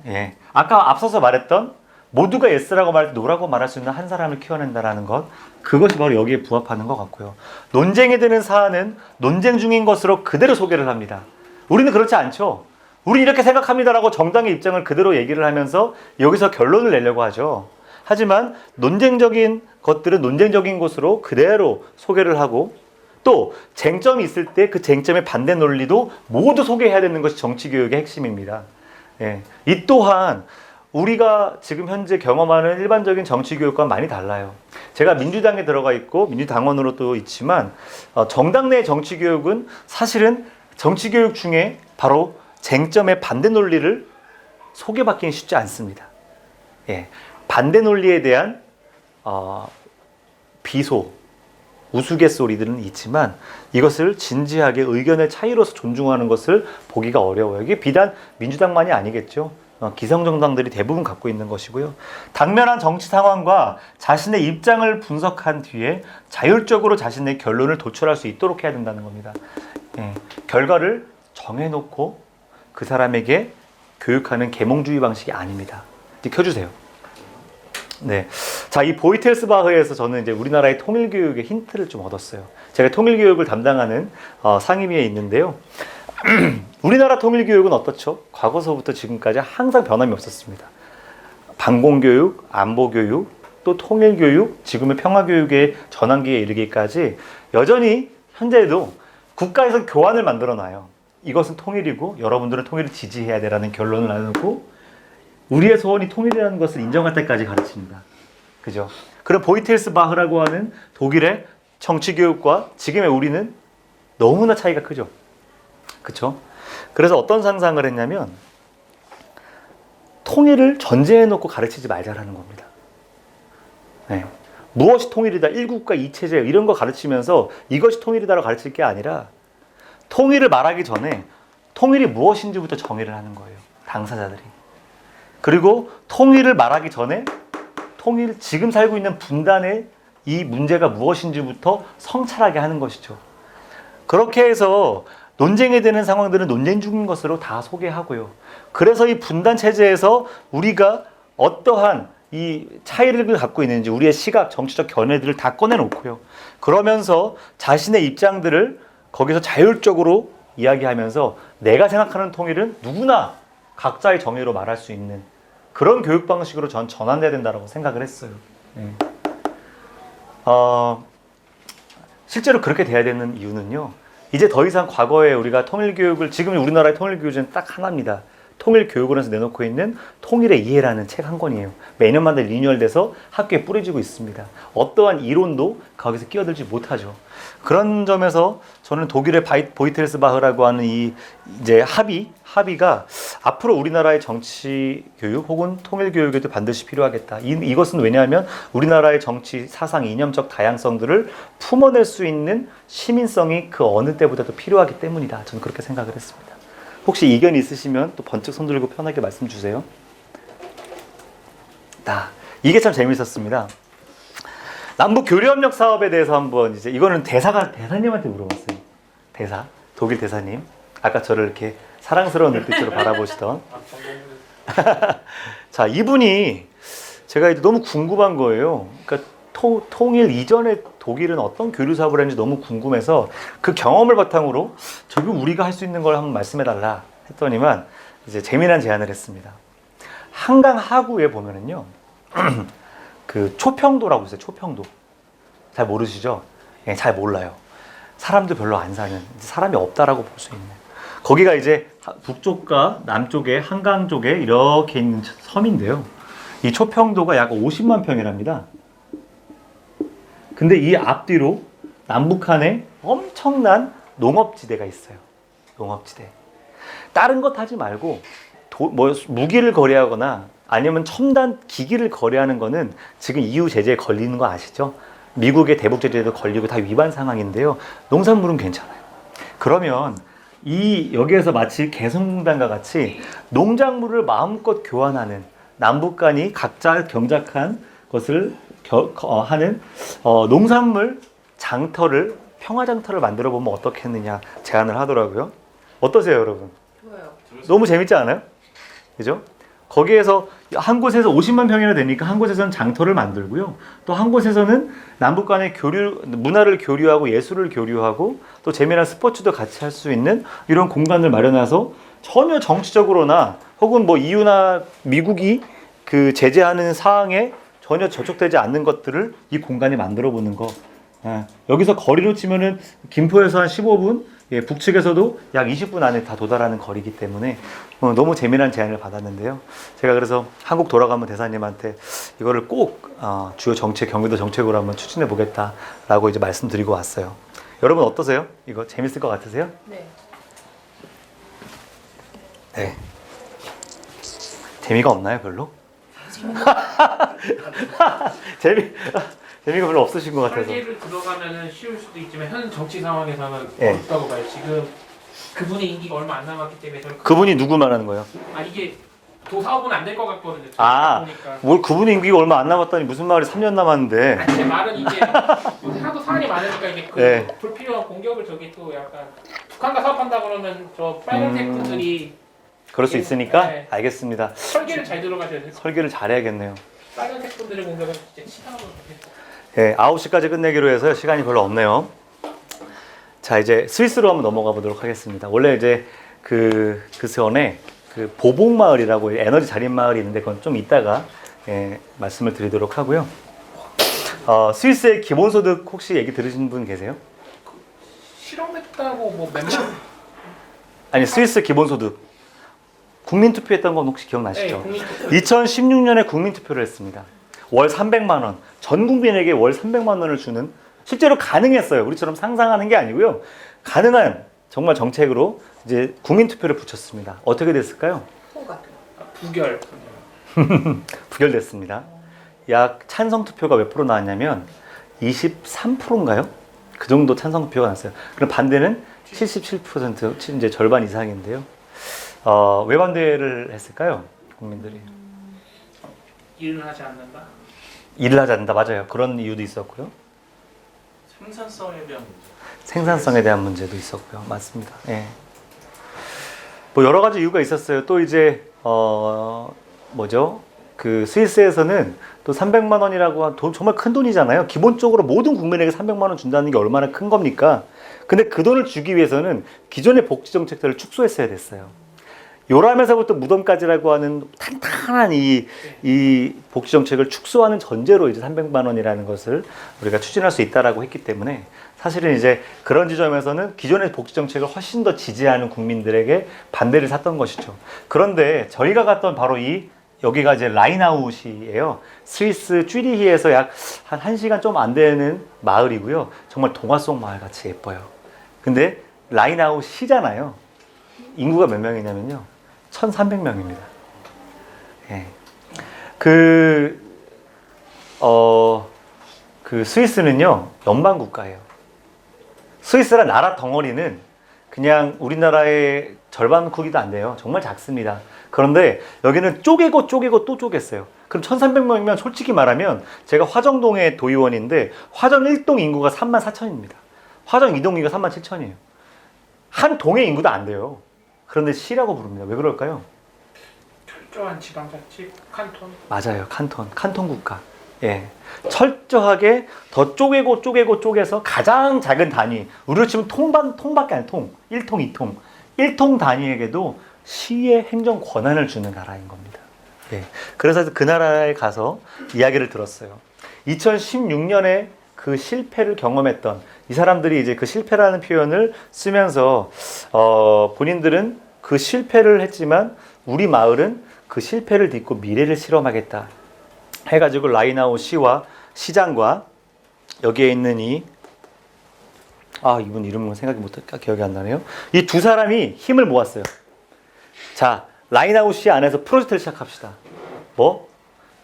예. 아까 앞서서 말했던 모두가 예스라고 말할 때 노라고 말할 수 있는 한 사람을 키워낸다라는 것, 그것이 바로 여기에 부합하는 것 같고요. 논쟁이 되는 사안은 논쟁 중인 것으로 그대로 소개를 합니다. 우리는 그렇지 않죠. 우리 이렇게 생각합니다라고 정당의 입장을 그대로 얘기를 하면서 여기서 결론을 내려고 하죠. 하지만 논쟁적인 것들은 논쟁적인 것으로 그대로 소개를 하고 또 쟁점이 있을 때 그 쟁점의 반대 논리도 모두 소개해야 되는 것이 정치교육의 핵심입니다. 예. 이 또한 우리가 지금 현재 경험하는 일반적인 정치교육과는 많이 달라요. 제가 민주당에 들어가 있고 민주당원으로 또 있지만 정당 내 정치교육은 사실은 정치교육 중에 바로 쟁점의 반대 논리를 소개받기는 쉽지 않습니다. 예. 반대 논리에 대한 비소, 우스갯소리들은 있지만 이것을 진지하게 의견의 차이로서 존중하는 것을 보기가 어려워요. 이게 비단 민주당만이 아니겠죠. 기성정당들이 대부분 갖고 있는 것이고요. 당면한 정치 상황과 자신의 입장을 분석한 뒤에 자율적으로 자신의 결론을 도출할 수 있도록 해야 된다는 겁니다. 예, 결과를 정해놓고 그 사람에게 교육하는 계몽주의 방식이 아닙니다. 이제 켜주세요. 네, 자, 이 보이텔스바흐에서 저는 이제 우리나라의 통일교육의 힌트를 좀 얻었어요. 제가 통일교육을 담당하는 상임위에 있는데요. 우리나라 통일교육은 어떻죠? 과거서부터 지금까지 항상 변함이 없었습니다. 반공교육, 안보교육, 또 통일교육, 지금의 평화교육의 전환기에 이르기까지 여전히 현재도 국가에서 교환을 만들어 놔요. 이것은 통일이고 여러분들은 통일을 지지해야 되라는 결론을 나누고 우리의 소원이 통일이라는 것을 인정할 때까지 가르칩니다. 그죠? 그럼 보이텔스바흐라고 하는 독일의 정치 교육과 지금의 우리는 너무나 차이가 크죠. 그렇죠? 그래서 어떤 상상을 했냐면 통일을 전제해 놓고 가르치지 말자라는 겁니다. 네. 무엇이 통일이다, 일국가 이체제 이런 거 가르치면서 이것이 통일이다라고 가르칠 게 아니라 통일을 말하기 전에 통일이 무엇인지부터 정의를 하는 거예요. 당사자들이. 그리고 통일을 말하기 전에 지금 살고 있는 분단의 이 문제가 무엇인지부터 성찰하게 하는 것이죠. 그렇게 해서 논쟁이 되는 상황들은 논쟁 중인 것으로 다 소개하고요. 그래서 이 분단 체제에서 우리가 어떠한 이 차이를 갖고 있는지 우리의 시각, 정치적 견해들을 다 꺼내놓고요. 그러면서 자신의 입장들을 거기서 자율적으로 이야기하면서 내가 생각하는 통일은 누구나 각자의 정의로 말할 수 있는 그런 교육 방식으로 전 전환돼야 된다고 생각을 했어요. 네. 실제로 그렇게 돼야 되는 이유는요. 이제 더 이상 과거에 우리가 통일교육을 지금 우리나라의 통일교육은 딱 하나입니다. 통일교육원에서 내놓고 있는 통일의 이해라는 책 한 권이에요. 매년마다 리뉴얼돼서 학교에 뿌려지고 있습니다. 어떠한 이론도 거기서 끼어들지 못하죠. 그런 점에서 저는 독일의 보이텔스바흐라고 하는 이 이제 합의가 앞으로 우리나라의 정치 교육 혹은 통일 교육에도 반드시 필요하겠다. 이것은 왜냐하면 우리나라의 정치 사상 이념적 다양성들을 품어낼 수 있는 시민성이 그 어느 때보다도 필요하기 때문이다. 저는 그렇게 생각을 했습니다. 혹시 이견 있으시면 또 번쩍 손 들고 편하게 말씀 주세요. 이게 참 재밌었습니다. 남북 교류협력 사업에 대해서 한번 이거는 대사님한테 물어봤어요. 독일 대사님. 아까 저를 이렇게 사랑스러운 눈빛으로 바라보시던. 자, 이분이 제가 이제 너무 궁금한 거예요. 그러니까 통일 이전에 독일은 어떤 교류 사업을 했는지 너무 궁금해서 그 경험을 바탕으로 저기 우리가 할 수 있는 걸 한번 말씀해달라 했더니만 이제 재미난 제안을 했습니다. 한강 하구에 보면은요, 그 초평도라고 있어요. 초평도. 잘 모르시죠? 예, 잘 몰라요. 사람도 별로 안 사는, 사람이 없다라고 볼 수 있는. 거기가 이제 북쪽과 남쪽에 한강 쪽에 이렇게 있는 섬인데요. 이 초평도가 약 50만 평이랍니다. 근데 이 앞뒤로 남북한에 엄청난 농업지대가 있어요. 농업지대. 다른 것 하지 말고 무기를 거래하거나 아니면 첨단 기기를 거래하는 거는 지금 EU 제재에 걸리는 거 아시죠? 미국의 대북 제재에도 걸리고 다 위반 상황인데요. 농산물은 괜찮아요. 그러면 여기에서 마치 개성공단과 같이 농작물을 마음껏 교환하는 남북 간이 각자 경작한 것을 하는 농산물 장터를 평화장터를 만들어 보면 어떻겠느냐 제안을 하더라고요. 어떠세요, 여러분? 좋아요. 너무 재밌지 않아요? 그죠? 거기에서 한 곳에서 50만 평이나 되니까 한 곳에서는 장터를 만들고요. 또 한 곳에서는 남북 간의 문화를 교류하고 예술을 교류하고 또 재미난 스포츠도 같이 할 수 있는 이런 공간을 마련해서 전혀 정치적으로나 혹은 EU나 미국이 그 제재하는 사항에 전혀 저촉되지 않는 것들을 이 공간에 만들어 보는 거. 여기서 거리로 치면은 김포에서 한 15분, 북측에서도 약 20분 안에 다 도달하는 거리이기 때문에 너무 재미난 제안을 받았는데요. 제가 그래서 한국 돌아가면 대사님한테 이거를 꼭 주요 정책, 경기도 정책으로 한번 추진해 보겠다라고 이제 말씀드리고 왔어요. 여러분 어떠세요? 이거 재밌을 것 같으세요? 네. 네. 재미가 없나요, 별로? 재미가 별로 없으신 것 같아서. 설계를 들어가면은 쉬울 수도 있지만 현 정치 상황에서는 예. 어렵다고 봐요. 지금 그분의 임기가 얼마 안 남았기 때문에 저는 그분이 누구 말하는 거예요? 이게 사업은 안 될 것 같거든요. 보니까. 뭘 그분 임기가 얼마 안 남았다니 무슨 말이 3년 남았는데. 제 말은 이게 하도 사안이 많으니까 이게 네. 불필요한 공격을 저기 또 약간 북한과 사업한다 그러면 저 빨간색 분들이 그럴 수 있으니까 네. 알겠습니다. 설계를 잘 들어가셔야 돼요. 설계를 잘해야겠네요. 빨간색 분들의 공격은 진짜 치사하고 좋겠어요. 네, 9시까지 끝내기로 해서 시간이 별로 없네요. 자, 이제 스위스로 한번 넘어가 보도록 하겠습니다. 원래 이제 그 전에 그 보복마을이라고 에너지 자립 마을이 있는데 그건 좀 이따가 말씀을 드리도록 하고요. 스위스의 기본소득 혹시 얘기 들으신 분 계세요? 실험했다고 몇 명? 아니 스위스 기본소득 국민투표했던 건 혹시 기억나시죠? 네, 국민투표. 2016년에 국민투표를 했습니다. 월 300만 원, 전 국민에게 월 300만 원을 주는 실제로 가능했어요. 우리처럼 상상하는 게 아니고요. 가능한 정말 정책으로 이제 국민투표를 붙였습니다. 어떻게 됐을까요? 통과. 부결. 부결됐습니다. 약 찬성 투표가 몇 프로 나왔냐면 23%인가요? 그 정도 찬성 투표가 났어요. 그럼 반대는 77%, 이제 절반 이상인데요. 왜 반대를 했을까요? 국민들이. 일을 하지 않는다. 일을 하지 않는다. 맞아요. 그런 이유도 있었고요. 생산성에 대한 문제. 생산성에 대한 문제도 있었고요. 맞습니다. 예. 뭐 여러 가지 이유가 있었어요. 또 이제 뭐죠? 그 스위스에서는 또 300만 원이라고 정말 큰 돈이잖아요. 기본적으로 모든 국민에게 300만 원 준다는 게 얼마나 큰 겁니까? 근데 그 돈을 주기 위해서는 기존의 복지 정책들을 축소했어야 됐어요. 요람에서부터 무덤까지라고 하는 탄탄한 이 복지 정책을 축소하는 전제로 이제 300만 원이라는 것을 우리가 추진할 수 있다라고 했기 때문에 사실은 이제 그런 지점에서는 기존의 복지 정책을 훨씬 더 지지하는 국민들에게 반대를 샀던 것이죠. 그런데 저희가 갔던 바로 여기가 이제 라인아웃이에요. 스위스 쭈리히에서 약 한 1시간 좀 안 되는 마을이고요. 정말 동화 속 마을 같이 예뻐요. 근데 라인아웃이잖아요. 인구가 몇 명이냐면요. 1,300명입니다. 예. 그 스위스는요, 연방국가예요. 스위스라 나라 덩어리는 그냥 우리나라의 절반 크기도 안 돼요. 정말 작습니다. 그런데 여기는 쪼개고 또 쪼갰어요. 그럼 1,300명이면 솔직히 말하면 제가 화정동의 도의원인데 화정 1동 인구가 34,000입니다. 화정 2동 인구가 37,000이에요. 한 동의 인구도 안 돼요. 그런데 시라고 부릅니다. 왜 그럴까요? 철저한 지방자치 칸톤. 맞아요. 칸톤 국가. 예. 철저하게 더 쪼개서 가장 작은 단위, 우리로 치면 통밖에 안 통. 1통, 2통. 1통 단위에게도 시의 행정 권한을 주는 나라인 겁니다. 예. 그래서 그 나라에 가서 이야기를 들었어요. 2016년에 그 실패를 경험했던 이 사람들이 이제 그 실패라는 표현을 쓰면서 본인들은 그 실패를 했지만 우리 마을은 그 실패를 딛고 미래를 실험하겠다 해가지고 라인아웃 시와 시장과 여기에 있는 이분 이름은 기억이 안 나네요. 이 두 사람이 힘을 모았어요. 자, 라인아웃 시 안에서 프로젝트를 시작합시다. 뭐?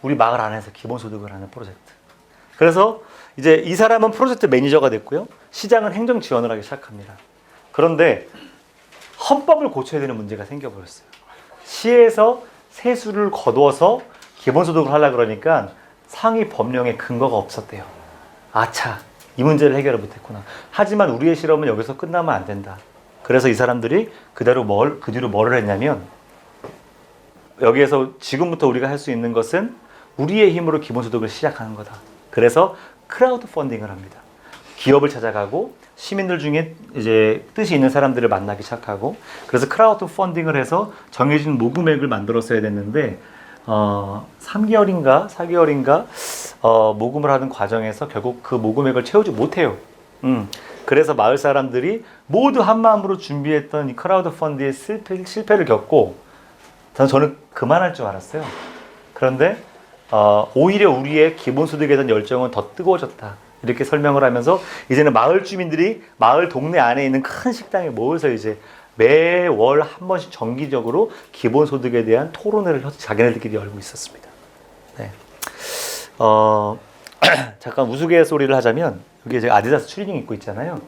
우리 마을 안에서 기본소득을 하는 프로젝트. 그래서 이제 이 사람은 프로젝트 매니저가 됐고요. 시장은 행정 지원을 하기 시작합니다. 그런데 헌법을 고쳐야 되는 문제가 생겨버렸어요. 시에서 세수를 거두어서 기본소득을 하려고 그러니까 상위 법령에 근거가 없었대요. 아차, 이 문제를 해결을 못했구나. 하지만 우리의 실험은 여기서 끝나면 안 된다. 그래서 이 사람들이 그 뒤로 뭐를 했냐면 여기에서 지금부터 우리가 할 수 있는 것은 우리의 힘으로 기본소득을 시작하는 거다. 그래서 크라우드 펀딩을 합니다. 기업을 찾아가고 시민들 중에 이제 뜻이 있는 사람들을 만나기 시작하고 그래서 크라우드 펀딩을 해서 정해진 모금액을 만들었어야 됐는데 3개월인가 4개월인가 모금을 하는 과정에서 결국 그 모금액을 채우지 못해요. 그래서 마을 사람들이 모두 한마음으로 준비했던 이 크라우드 펀드의 실패를 겪고 저는 그만할 줄 알았어요. 그런데 오히려 우리의 기본소득에 대한 열정은 더 뜨거워졌다. 이렇게 설명을 하면서 이제는 마을 주민들이 마을 동네 안에 있는 큰 식당에 모여서 이제 매월 한 번씩 정기적으로 기본소득에 대한 토론회를 자기네들끼리 열고 있었습니다. 네. 잠깐 우스갯소리를 하자면 여기 제가 아디다스 추리닝 입고 있잖아요.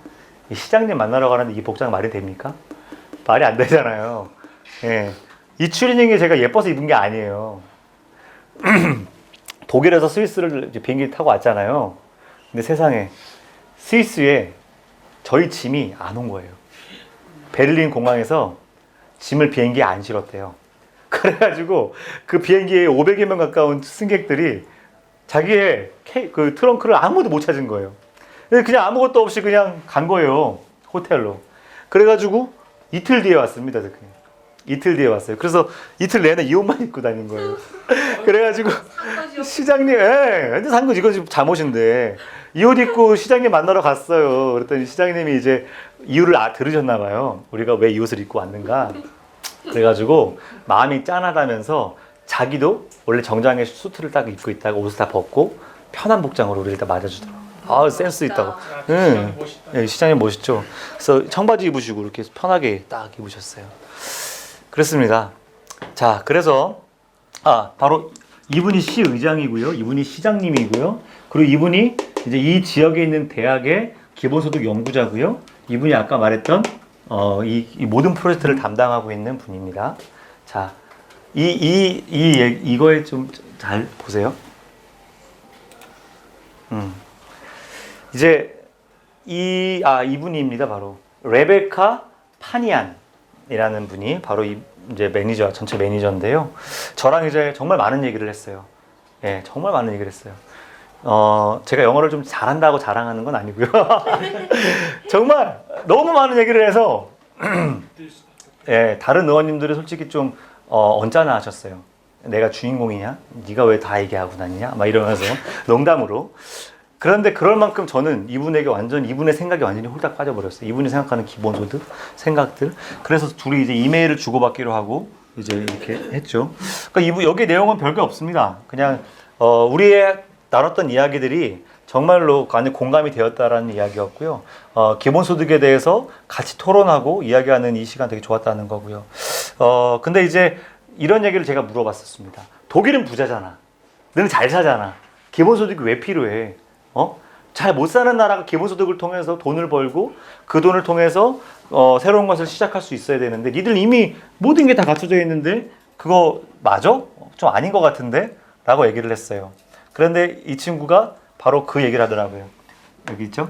이 시장님 만나러 가는데 이 복장 말이 됩니까? 말이 안 되잖아요. 예. 이 추리닝이 제가 예뻐서 입은 게 아니에요. 독일에서 스위스를 비행기 타고 왔잖아요. 근데 세상에 스위스에 저희 짐이 안 온 거예요. 베를린 공항에서 짐을 비행기에 안 실었대요. 그래가지고 그 비행기에 500여 명 가까운 승객들이 자기의 그 트렁크를 아무도 못 찾은 거예요. 그냥 아무것도 없이 그냥 간 거예요. 호텔로. 그래가지고 이틀 뒤에 왔습니다. 이틀 뒤에 왔어요. 그래서 이틀 내내 이 옷만 입고 다닌 거예요. 그래가지고 시장님, 완전 산 거지. 이거 지금 잠옷인데 이 옷 입고 시장님 만나러 갔어요. 그랬더니 시장님이 이제 이유를 들으셨나 봐요. 우리가 왜 이 옷을 입고 왔는가. 그래가지고 마음이 짠하다면서 자기도 원래 정장에 수트를 딱 입고 있다가 옷을 다 벗고 편한 복장으로 우리를 다 맞아주더라고. 아, 센스 있다고. 시장이 멋있다. 네, 시장님 멋있죠. 그래서 청바지 입으시고 이렇게 편하게 딱 입으셨어요. 그렇습니다. 자, 그래서 바로 이분이 시의장이고요. 이분이 시장님이고요. 그리고 이분이 이제 이 지역에 있는 대학의 기본소득 연구자고요. 이분이 아까 말했던 이 모든 프로젝트를 담당하고 있는 분입니다. 자, 이거에 좀 잘 보세요. 이제 이분입니다. 바로 레베카 파니안이라는 분이 바로 이제 매니저, 전체 매니저인데요. 저랑 이제 정말 많은 얘기를 했어요. 예, 정말 많은 얘기를 했어요. 제가 영어를 좀 잘한다고 자랑하는 건 아니고요. 정말 너무 많은 얘기를 해서 예, 다른 의원님들이 솔직히 좀 언짢아 하셨어요. 내가 주인공이냐? 네가 왜 다 얘기하고 다니냐? 막 이러면서 농담으로. 그런데 그럴 만큼 저는 이분에게 이분의 생각이 완전히 홀딱 빠져버렸어요. 이분이 생각하는 기본소득 생각들. 그래서 둘이 이제 이메일을 주고받기로 하고 이제 이렇게 했죠. 그러니까 여기 내용은 별게 없습니다. 그냥 우리의 나눴던 이야기들이 정말로 완전 공감이 되었다라는 이야기였고요. 기본소득에 대해서 같이 토론하고 이야기하는 이 시간 되게 좋았다는 거고요. 근데 이제 이런 얘기를 제가 물어봤었습니다. 독일은 부자잖아. 너는 잘 사잖아. 기본소득이 왜 필요해? 잘 못 사는 나라가 기본소득을 통해서 돈을 벌고 그 돈을 통해서 새로운 것을 시작할 수 있어야 되는데 니들 이미 모든 게 다 갖춰져 있는데 그거 맞아? 좀 아닌 것 같은데? 라고 얘기를 했어요. 그런데 이 친구가 바로 그 얘기를 하더라고요. 여기 있죠?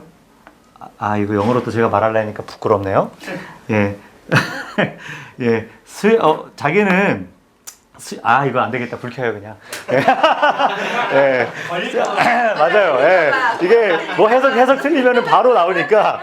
이거 영어로 또 제가 말하려니까 부끄럽네요. 예. 예. 자기는 이거 안 되겠다. 불 켜요, 그냥. 예. 맞아요. 예. 이게 뭐 해석 틀리면은 바로 나오니까.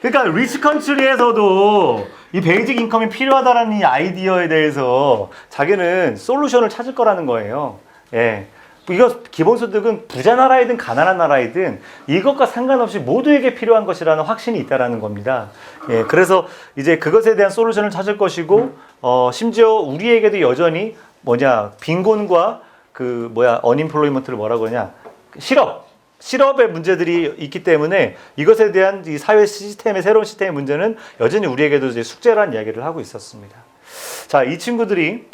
그러니까 리치 컨트리에서도 이 베이직 인컴이 필요하다라는 이 아이디어에 대해서 자기는 솔루션을 찾을 거라는 거예요. 예. 이거 기본소득은 부자 나라이든 가난한 나라이든 이것과 상관없이 모두에게 필요한 것이라는 확신이 있다라는 겁니다. 예, 그래서 이제 그것에 대한 솔루션을 찾을 것이고, 심지어 우리에게도 여전히 빈곤과 언임플로이먼트를 뭐라고 그러냐, 실업의 문제들이 있기 때문에 이것에 대한 이 사회 시스템의 새로운 시스템의 문제는 여전히 우리에게도 이제 숙제라는 이야기를 하고 있었습니다. 자, 이 친구들이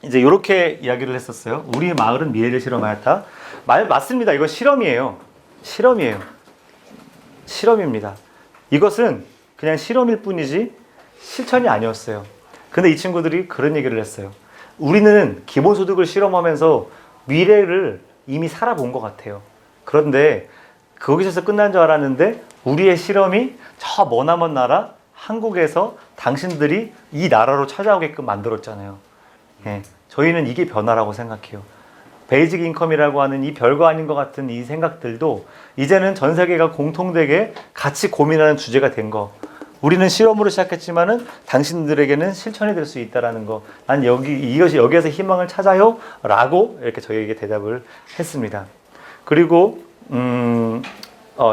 이제 이렇게 이야기를 했었어요. 우리 마을은 미래를 실험하였다. 맞습니다. 이건 실험이에요. 실험입니다. 이것은 그냥 실험일 뿐이지 실천이 아니었어요. 근데 이 친구들이 그런 얘기를 했어요. 우리는 기본소득을 실험하면서 미래를 이미 살아본 것 같아요. 그런데 거기서 끝난 줄 알았는데 우리의 실험이 저 머나먼 나라 한국에서 당신들이 이 나라로 찾아오게끔 만들었잖아요. 예, 저희는 이게 변화라고 생각해요. 베이직 인컴이라고 하는 이 별거 아닌 것 같은 이 생각들도 이제는 전 세계가 공통되게 같이 고민하는 주제가 된 거. 우리는 실험으로 시작했지만은 당신들에게는 실천이 될 수 있다라는 거. 난 여기에서 희망을 찾아요. 라고 이렇게 저희에게 대답을 했습니다. 그리고,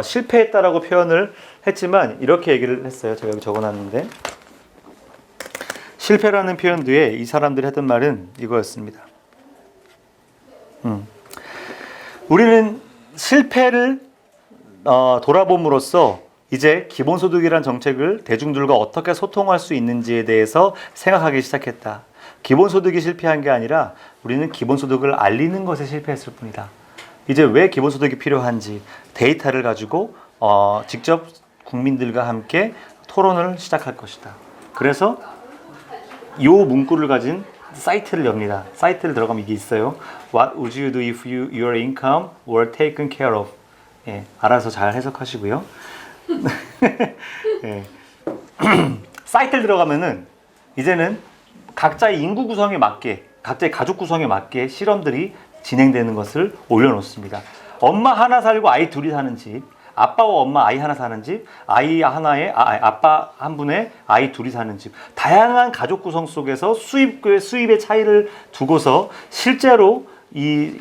실패했다라고 표현을 했지만 이렇게 얘기를 했어요. 제가 여기 적어놨는데. 실패라는 표현 뒤에 이 사람들이 했던 말은 이거였습니다. 우리는 실패를 돌아봄으로써 이제 기본소득이란 정책을 대중들과 어떻게 소통할 수 있는지에 대해서 생각하기 시작했다. 기본소득이 실패한 게 아니라 우리는 기본소득을 알리는 것에 실패했을 뿐이다. 이제 왜 기본소득이 필요한지 데이터를 가지고 직접 국민들과 함께 토론을 시작할 것이다. 그래서 이 문구를 가진 사이트를 엽니다. 사이트를 들어가면 이게 있어요. What would you do if your income were taken care of? 예, 알아서 잘 해석하시고요. 예. 사이트를 들어가면은 이제는 각자의 인구 구성에 맞게, 각자의 가족 구성에 맞게 실험들이 진행되는 것을 올려놓습니다. 엄마 하나 살고 아이 둘이 사는 집, 아빠와 엄마 아이 하나 사는 집, 아이 하나에 아빠 한 분에 아이 둘이 사는 집, 다양한 가족 구성 속에서 수입의 차이를 두고서 실제로 이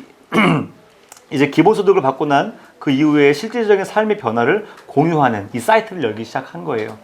이제 기본소득을 받고 난 그 이후에 실질적인 삶의 변화를 공유하는 이 사이트를 열기 시작한 거예요.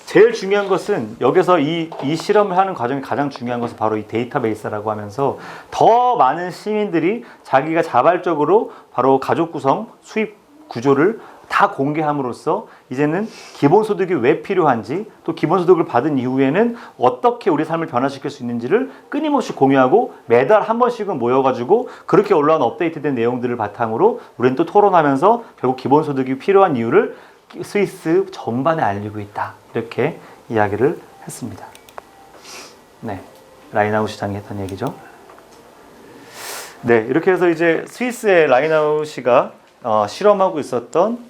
제일 중요한 것은 여기서 이 실험을 하는 과정이 가장 중요한 것은 바로 이 데이터베이스라고 하면서 더 많은 시민들이 자기가 자발적으로 바로 가족 구성, 수입 구조를 다 공개함으로써 이제는 기본소득이 왜 필요한지 또 기본소득을 받은 이후에는 어떻게 우리 삶을 변화시킬 수 있는지를 끊임없이 공유하고 매달 한 번씩은 모여가지고 그렇게 올라온 업데이트된 내용들을 바탕으로 우리는 또 토론하면서 결국 기본소득이 필요한 이유를 스위스 전반에 알리고 있다. 이렇게 이야기를 했습니다. 네, 라이나우 시장이 했던 얘기죠. 네, 이렇게 해서 이제 스위스의 라이나우 씨가 실험하고 있었던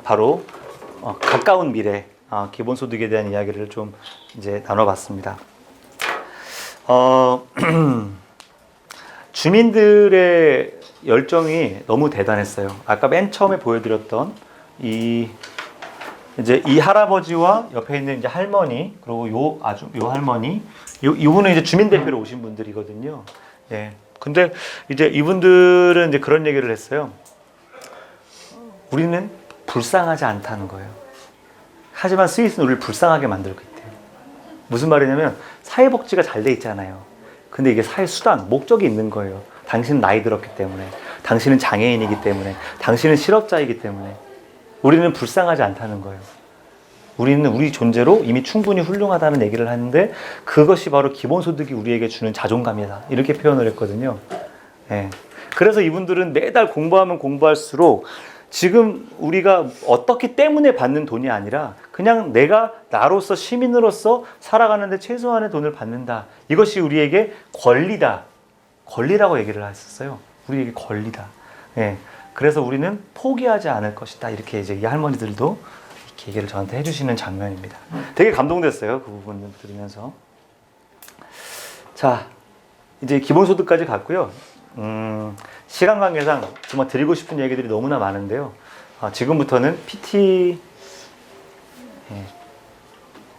바로 가까운 미래 기본소득에 대한 이야기를 좀 이제 나눠봤습니다. 주민들의 열정이 너무 대단했어요. 아까 맨 처음에 보여드렸던 이 할아버지와 옆에 있는 이제 할머니 그리고 요 할머니 이분은 이제 주민 대표로 오신 분들이거든요. 예. 근데 이제 이분들은 이제 그런 얘기를 했어요. 우리는 불쌍하지 않다는 거예요. 하지만 스위스는 우리를 불쌍하게 만들고 있대요. 무슨 말이냐면 사회복지가 잘 돼 있잖아요. 근데 이게 사회 수단, 목적이 있는 거예요. 당신은 나이 들었기 때문에, 당신은 장애인이기 때문에, 당신은 실업자이기 때문에 우리는 불쌍하지 않다는 거예요. 우리는 우리 존재로 이미 충분히 훌륭하다는 얘기를 하는데 그것이 바로 기본소득이 우리에게 주는 자존감이다. 이렇게 표현을 했거든요. 예. 그래서 이분들은 매달 공부하면 공부할수록 지금 우리가 어떻기 때문에 받는 돈이 아니라 그냥 내가 나로서 시민으로서 살아가는데 최소한의 돈을 받는다. 이것이 우리에게 권리다. 권리라고 얘기를 했었어요. 우리에게 권리다. 예. 그래서 우리는 포기하지 않을 것이다. 이렇게 이제 이 할머니들도 이렇게 얘기를 저한테 해주시는 장면입니다. 되게 감동됐어요. 그 부분을 들으면서. 자, 이제 기본소득까지 갔고요. 시간 관계상 정말 드리고 싶은 얘기들이 너무나 많은데요. 지금부터는 PT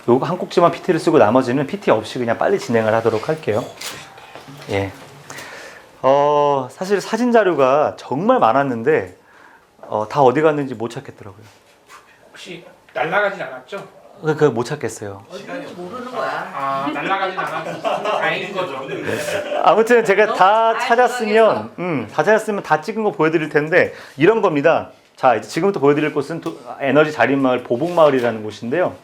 요거 한 꼭지만 PT를 쓰고 나머지는 PT 없이 그냥 빨리 진행을 하도록 할게요. 예. 사실 사진 자료가 정말 많았는데 다 어디 갔는지 못 찾겠더라고요. 혹시 날아가진 않았죠? 그거 못 찾겠어요. 어딘지 모르는 거야. 날아가진 않았어. 다행인 거죠. 아무튼 제가 다 찾았으면 다 찍은 거 보여드릴 텐데 이런 겁니다. 자, 이제 지금부터 보여드릴 곳은 에너지 자립마을 보복마을이라는 곳인데요.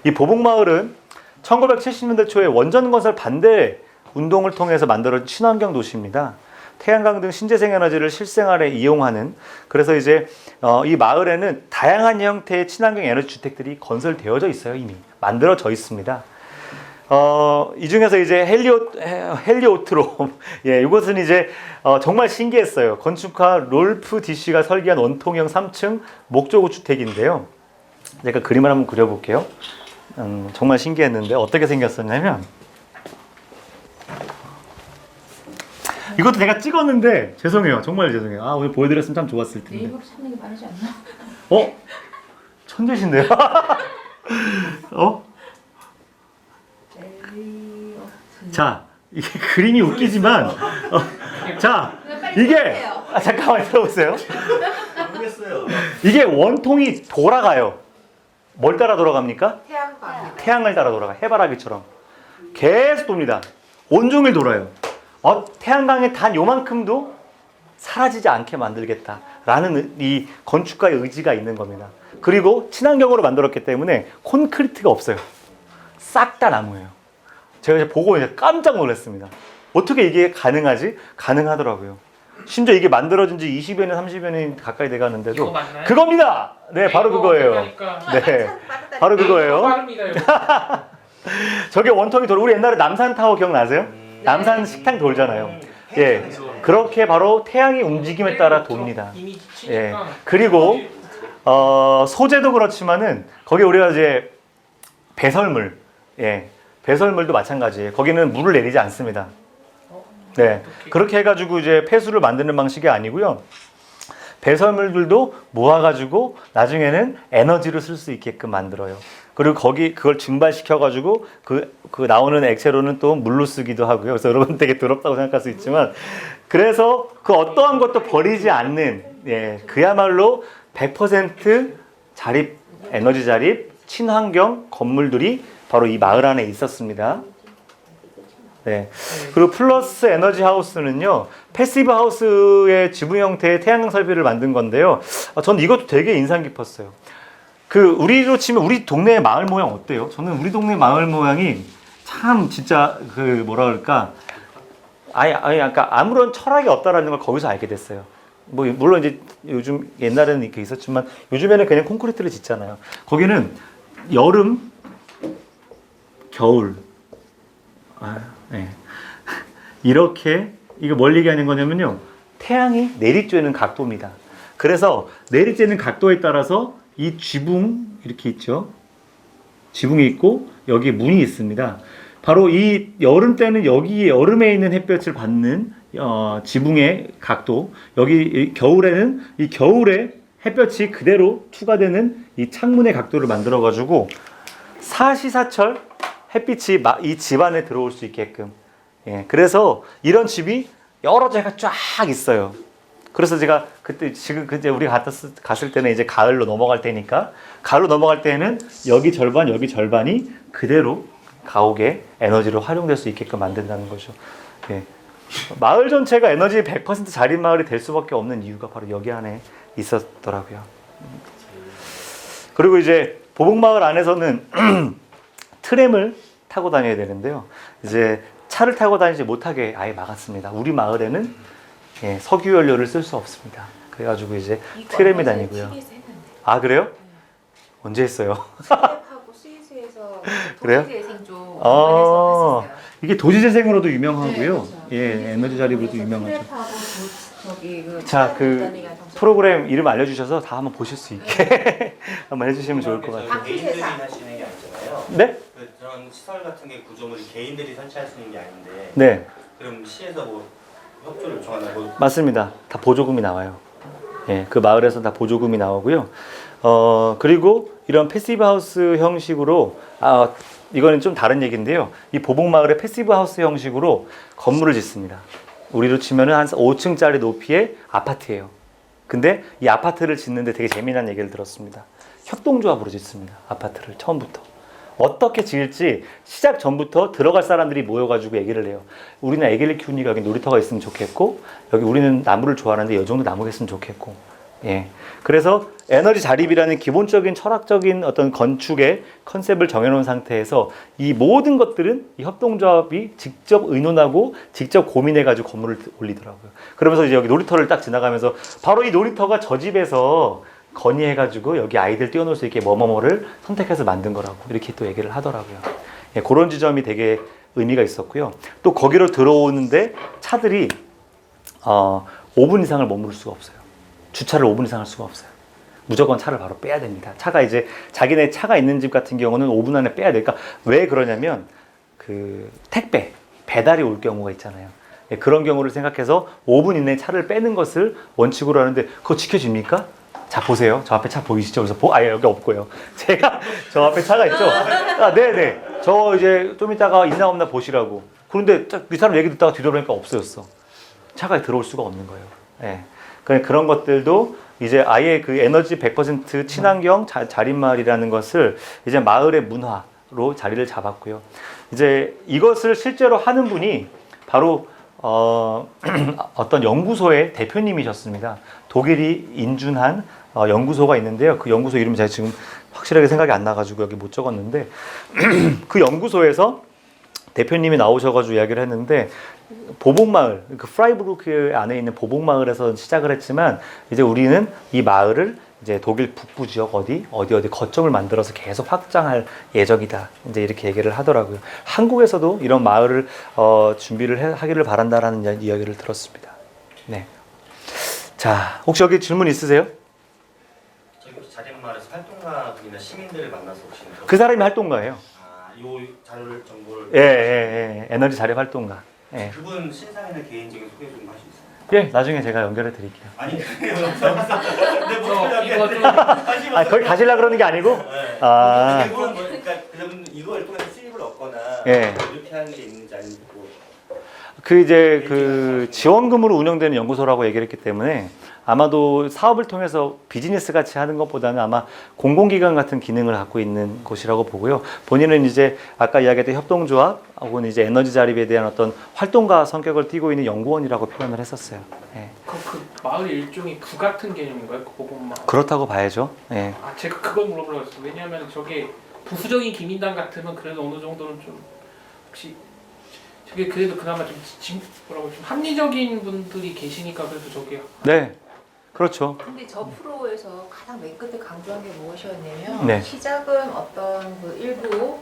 이 보복마을은 1970년대 초에 원전건설 반대 운동을 통해서 만들어진 친환경 도시입니다. 태양광 등 신재생 에너지를 실생활에 이용하는, 그래서 이제 이 마을에는 다양한 형태의 친환경 에너지 주택들이 건설되어져 있어요. 이미 만들어져 있습니다. 이 중에서 이제 헬리오트로 예, 이것은 이제 정말 신기했어요. 건축가 롤프 디시가 설계한 원통형 3층 목조고 주택인데요. 제가 그림을 한번 그려볼게요. 정말 신기했는데 어떻게 생겼었냐면, 이것도 제가 찍었는데 죄송해요. 정말 죄송해요. 오늘 보여드렸으면 참 좋았을 텐데. 네이버로 찾는 게 많지 않나? 천재신데요? 자, 이게 그림이 웃기지만 자, 이게 잠깐만 들어보세요. 모르겠어요. 이게 원통이 돌아가요. 뭘 따라 돌아갑니까? 태양광. 태양을 따라 돌아가. 해바라기처럼 계속 돕니다. 온종일 돌아요. 태양광의 단 요만큼도 사라지지 않게 만들겠다라는 이 건축가의 의지가 있는 겁니다. 그리고 친환경으로 만들었기 때문에 콘크리트가 없어요. 싹 다 나무예요. 제가 이제 보고 이제 깜짝 놀랐습니다. 어떻게 이게 가능하지? 가능하더라고요. 심지어 이게 만들어진 지 20여 년, 30여 년 가까이 돼가는데도 이거 맞나요? 그겁니다! 네, 바로 그거예요. 네, 바로 그거예요. 빠릅니다. 이거. 저게 원통이 돌아. 우리 옛날에 남산타워 기억나세요? 남산 식당 돌잖아요. 예, 그렇게 바로 태양의 움직임에 따라 돕니다. 이미 예, 지치니까. 그리고 소재도 그렇지만은 거기 우리가 이제 배설물, 예, 배설물도 마찬가지예요. 거기는 물을 내리지 않습니다. 네, 그렇게 해가지고 이제 폐수를 만드는 방식이 아니고요. 배설물들도 모아가지고 나중에는 에너지로 쓸 수 있게끔 만들어요. 그리고 그걸 증발시켜가지고 그 나오는 액체로는 또 물로 쓰기도 하고요. 그래서 여러분 되게 더럽다고 생각할 수 있지만, 그래서 그 어떠한 것도 버리지 않는, 예, 그야말로 100% 자립, 에너지 자립, 친환경 건물들이 바로 이 마을 안에 있었습니다. 네. 그리고 플러스 에너지 하우스는요, 패시브 하우스의 지붕 형태의 태양광 설비를 만든 건데요. 저는 이것도 되게 인상 깊었어요. 우리로 치면 우리 동네 마을 모양 어때요? 저는 우리 동네 마을 모양이 참 진짜 뭐라 그럴까, 아니 약간 아무런 철학이 없다라는 걸 거기서 알게 됐어요. 뭐 물론 이제 요즘 옛날에는 이렇게 있었지만 요즘에는 그냥 콘크리트를 짓잖아요. 거기는 여름, 겨울, 네. 이렇게 이거 뭘 얘기하는 거냐면요, 태양이 내리쬐는 각도입니다. 그래서 내리쬐는 각도에 따라서 이 지붕 이렇게 있죠. 지붕이 있고 여기 문이 있습니다. 바로 이 여름 때는 여기 여름에 있는 햇볕을 받는 지붕의 각도, 여기 겨울에는 이 겨울에 햇볕이 그대로 투과되는 이 창문의 각도를 만들어 가지고 사시사철 햇빛이 이 집 안에 들어올 수 있게끔. 예, 그래서 이런 집이 여러 개가 쫙 있어요. 그래서 제가 그때 우리가 갔을 때는 이제 가을로 넘어갈 때니까, 가을로 넘어갈 때는 여기 절반, 여기 절반이 그대로 가옥의 에너지로 활용될 수 있게끔 만든다는 거죠. 예. 마을 전체가 에너지 100% 자립 마을이 될 수밖에 없는 이유가 바로 여기 안에 있었더라고요. 그리고 이제 보복마을 안에서는 트램을 타고 다녀야 되는데요. 이제 차를 타고 다니지 못하게 아예 막았습니다. 우리 마을에는, 예, 석유 연료를 쓸 수 없습니다. 그래가지고 이제 트램이 다니고요. 아, 그래요? 언제 했어요? 하고 스위스에서 그래요? 도시재생 쪽 관련해서 했었어요. 이게 도시재생으로도 유명하고요. 네, 그렇죠. 예, 에너지 자립으로도 유명하죠. 저기 자, 프로그램 이름 알려주셔서 다 한번 보실 수 있게 한번 해주시면 좋을 것 같아요. 개인들이 하시는 게 아니잖아요. 네? 그런 시설 같은 게 구조물이 개인들이 설치할 수 있는 게 아닌데, 네, 그럼 시에서 뭐 협조를 요청하나 뭐 맞습니다. 다 보조금이 나와요. 예, 그 마을에서 다 보조금이 나오고요. 그리고 이런 패시브 하우스 형식으로, 이거는 좀 다른 얘기인데요. 이 보복마을의 패시브 하우스 형식으로 건물을 짓습니다. 우리로 치면은 한 5층짜리 높이의 아파트예요. 근데 이 아파트를 짓는데 되게 재미난 얘기를 들었습니다. 협동조합으로 짓습니다. 아파트를 처음부터. 어떻게 지을지 시작 전부터 들어갈 사람들이 모여가지고 얘기를 해요. 우리는 애기를 키우니까 여기 놀이터가 있으면 좋겠고, 여기 우리는 나무를 좋아하는데 이 정도 나무가 있으면 좋겠고, 예. 그래서 에너지 자립이라는 기본적인 철학적인 어떤 건축의 컨셉을 정해놓은 상태에서 이 모든 것들은 이 협동조합이 직접 의논하고 직접 고민해가지고 건물을 올리더라고요. 그러면서 이제 여기 놀이터를 딱 지나가면서 바로 이 놀이터가 저 집에서 건의해가지고 여기 아이들 뛰어놀 수 있게 뭐뭐뭐를 선택해서 만든 거라고 이렇게 또 얘기를 하더라고요. 예, 그런 지점이 되게 의미가 있었고요. 또 거기로 들어오는데 차들이 5분 이상을 머무를 수가 없어요. 주차를 5분 이상 할 수가 없어요. 무조건 차를 바로 빼야 됩니다. 차가 이제 자기네 차가 있는 집 같은 경우는 5분 안에 빼야 되니까, 왜 그러냐면 그 배달이 올 경우가 있잖아요. 예, 그런 경우를 생각해서 5분 이내에 차를 빼는 것을 원칙으로 하는데 그거 지켜집니까? 자, 보세요. 저 앞에 차 보이시죠? 그래서 여기 없고요. 제가 저 앞에 차가 있죠? 네네. 저 이제 좀 이따가 있나 없나 보시라고. 그런데 이 사람 얘기 듣다가 뒤돌아보니까 없어졌어. 차가 들어올 수가 없는 거예요. 예. 그런 것들도 이제 아예 그 에너지 100% 친환경 자립마을이라는 것을 이제 마을의 문화로 자리를 잡았고요. 이제 이것을 실제로 하는 분이 바로 어떤 연구소의 대표님이셨습니다. 독일이 인준한 연구소가 있는데요. 그 연구소 이름 제가 지금 확실하게 생각이 안 나가지고 여기 못 적었는데 그 연구소에서 대표님이 나오셔가지고 이야기를 했는데, 보복마을, 그 프라이부르크 안에 있는 보복마을에서 시작을 했지만 이제 우리는 이 마을을 이제 독일 북부 지역 어디 거점을 만들어서 계속 확장할 예정이다. 이제 이렇게 얘기를 하더라고요. 한국에서도 이런 마을을 준비를 하기를 바란다라는 이야기를 들었습니다. 네. 자, 혹시 여기 질문 있으세요? 저기 혹시 자립마을에서 활동가분이나 시민들을 만나서 오시는 거예요? 그 사람이 활동가예요. 요 자료를 정보를 예. 에너지 자립 활동가. 예. 그분 신상이나 개인적인 소개 좀 하실 수 있어요? 예, 나중에 제가 연결해 드릴게요. 아니 그래요. 근데 뭐 이거 좀 아, 거기 가시려 그러는 게 아니고? 아, 대부분 뭐 그러니까 그러면 이걸 통해서 수입을 얻거나 예. 이렇게 하는 게 있는지 아니고 그 이제 그 지원금으로 운영되는 연구소라고 얘기를 했기 때문에 아마도 사업을 통해서 비즈니스 같이 하는 것보다는 아마 공공기관 같은 기능을 갖고 있는 곳이라고 보고요. 본인은 이제 아까 이야기했던 협동조합 혹은 이제 에너지 자립에 대한 어떤 활동가 성격을 띠고 있는 연구원이라고 표현을 했었어요. 예. 그 마을의 일종의 구 같은 개념인가요? 그 보건마을. 그렇다고 봐야죠. 예. 아 제가 그걸 물어보려고 했어요. 왜냐하면 저게 부수적인 기민당 같으면 그래도 어느 정도는 좀 혹시 저게 그래도 그나마 좀 뭐라고 좀 합리적인 분들이 계시니까 그래도 저게 네. 그렇죠. 근데 저 프로에서 가장 맨 끝에 강조한 게 무엇이었냐면 네. 시작은 어떤 그 일부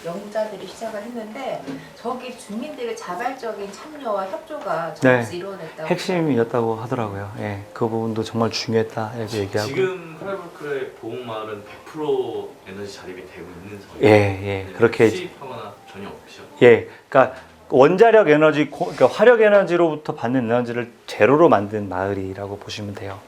연구자들이 시작을 했는데 저기 주민들의 자발적인 참여와 협조가 전부 이루어냈다고. 핵심이었다고 하더라고요. 예. 그 부분도 정말 중요했다 이렇게 얘기하고. 지금 프라이블클의 보험마을은 100% 에너지 자립이 되고 있는 상황이에요. 예, 예. 그렇게 수입하거나 전혀 없이요. 예, 그러니까 원자력 에너지, 그러니까 화력 에너지로부터 받는 에너지를 제로로 만든 마을이라고 보시면 돼요.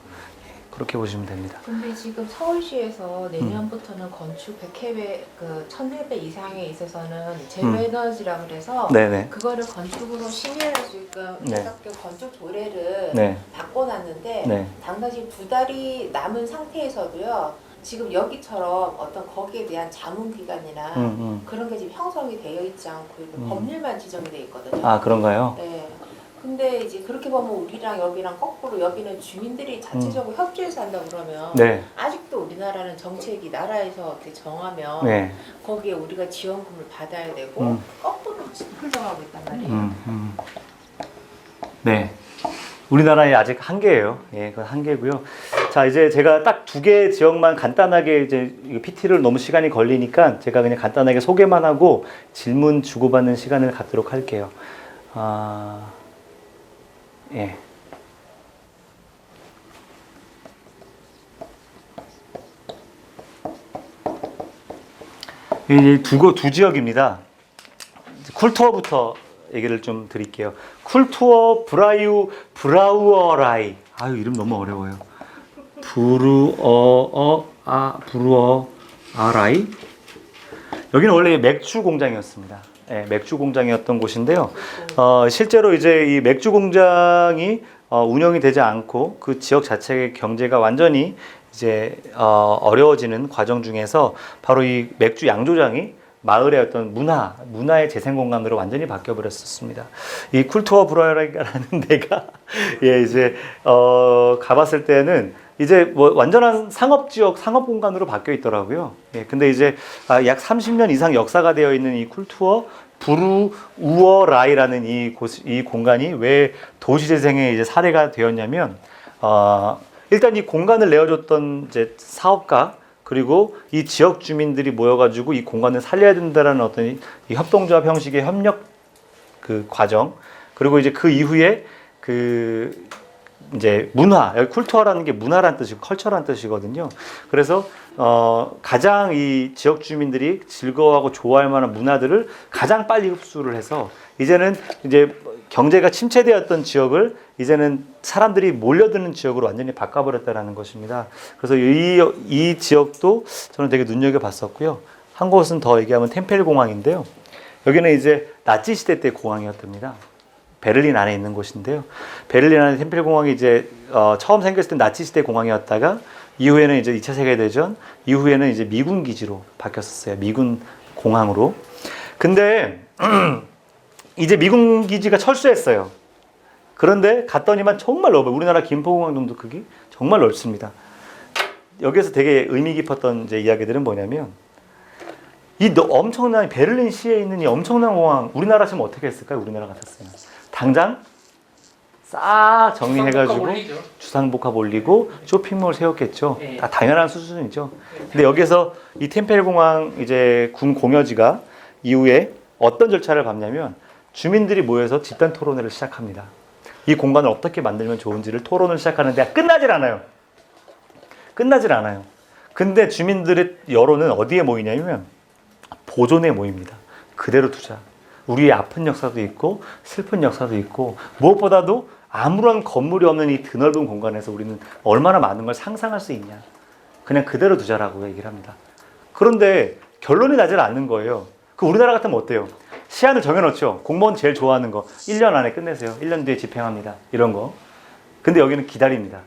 예, 그렇게 보시면 됩니다. 근데 지금 서울시에서 내년부터는 건축 100회배, 1000회배 이상에 있어서는 제로에너지라 그래서 네네. 그거를 건축으로 심의를 지금 네. 각각의 건축 조례를 네, 바꿔놨는데 네, 당장에 2달이 남은 상태에서도요. 지금 여기처럼 어떤 거기에 대한 자문기관이나 그런 게 지금 형성이 되어 있지 않고 이거 법률만 지정이 되어 있거든요. 아, 그런가요? 네. 근데 이제 그렇게 보면 우리랑 여기랑 거꾸로 여기는 주민들이 자체적으로 협조해서 한다 그러면 네, 아직도 우리나라는 정책이 나라에서 어떻게 정하면 네. 거기에 우리가 지원금을 받아야 되고 거꾸로 흘러가고 있단 말이에요. 네. 우리나라의 아직 한계예요. 예, 그건 한계고요. 자, 이제 제가 딱 2개 지역만 간단하게 이제 PT를 너무 시간이 걸리니까 제가 그냥 간단하게 소개만 하고 질문 주고받는 시간을 갖도록 할게요. 예. 이 두 지역입니다. 쿨투어부터 얘기를 좀 드릴게요. 쿨투어 브라우어라이. 아유, 이름 너무 어려워요. 브루어라이. 여기는 원래 맥주 공장이었습니다. 네, 맥주 공장이었던 곳인데요. 실제로 이제 이 맥주 공장이 운영이 되지 않고 그 지역 자체의 경제가 완전히 이제 어려워지는 과정 중에서 바로 이 맥주 양조장이 마을의 어떤 문화의 재생 공간으로 완전히 바뀌어 버렸었습니다. 이 쿨투어 브라이라는 데가 예, 이제 가봤을 때는 이제 뭐 완전한 상업 지역, 상업 공간으로 바뀌어 있더라고요. 예, 근데 이제 약 30년 이상 역사가 되어 있는 이 쿨투어 브루우어라이라는 이 공간이 왜 도시재생의 이제 사례가 되었냐면, 일단 이 공간을 내어줬던 이제 사업가, 그리고 이 지역 주민들이 모여가지고 이 공간을 살려야 된다라는 어떤 이 협동조합 형식의 협력 그 과정, 그리고 이제 그 이후에 그 이제 문화, 여기 쿨투어라는 게 문화란 뜻이고 컬처란 뜻이거든요. 그래서 가장 이 지역 주민들이 즐거워하고 좋아할 만한 문화들을 가장 빨리 흡수를 해서 이제는 이제 경제가 침체되었던 지역을 이제는 사람들이 몰려드는 지역으로 완전히 바꿔버렸다는 것입니다. 그래서 이 지역도 저는 되게 눈여겨봤었고요. 한 곳은 더 얘기하면 템펠 공항인데요. 여기는 이제 나치 시대 때 공항이었답니다. 베를린 안에 있는 곳인데요. 베를린 안에 템펠 공항이 이제 처음 생겼을 때 나치 시대 공항이었다가 이후에는 이제 2차 세계대전 이후에는 이제 미군 기지로 바뀌었었어요. 미군 공항으로. 근데 이제 미군 기지가 철수했어요. 그런데 갔더니만 정말 넓어요. 우리나라 김포공항 정도 크기? 정말 넓습니다. 여기서 되게 의미 깊었던 이제 이야기들은 뭐냐면 이 엄청난 베를린 시에 있는 이 엄청난 공항 우리나라처럼 어떻게 했을까요? 우리나라 같았으면 당장 싹 정리해가지고 주상복합 올리고 쇼핑몰 세웠겠죠. 네. 다 당연한 수준이죠. 근데 여기서 이 템펠 공항 이제 군 공여지가 이후에 어떤 절차를 밟냐면 주민들이 모여서 집단 토론회를 시작합니다. 이 공간을 어떻게 만들면 좋은지를 토론을 시작하는데 끝나질 않아요. 근데 주민들의 여론은 어디에 모이냐면 보존에 모입니다. 그대로 두자. 우리의 아픈 역사도 있고 슬픈 역사도 있고 무엇보다도 아무런 건물이 없는 이 드넓은 공간에서 우리는 얼마나 많은 걸 상상할 수 있냐. 그냥 그대로 두자라고 얘기를 합니다. 그런데 결론이 나질 않는 거예요. 그 우리나라 같으면 어때요? 시한을 정해놓죠. 공무원 제일 좋아하는 거 1년 안에 끝내세요. 1년 뒤에 집행합니다. 이런 거. 근데 여기는 기다립니다.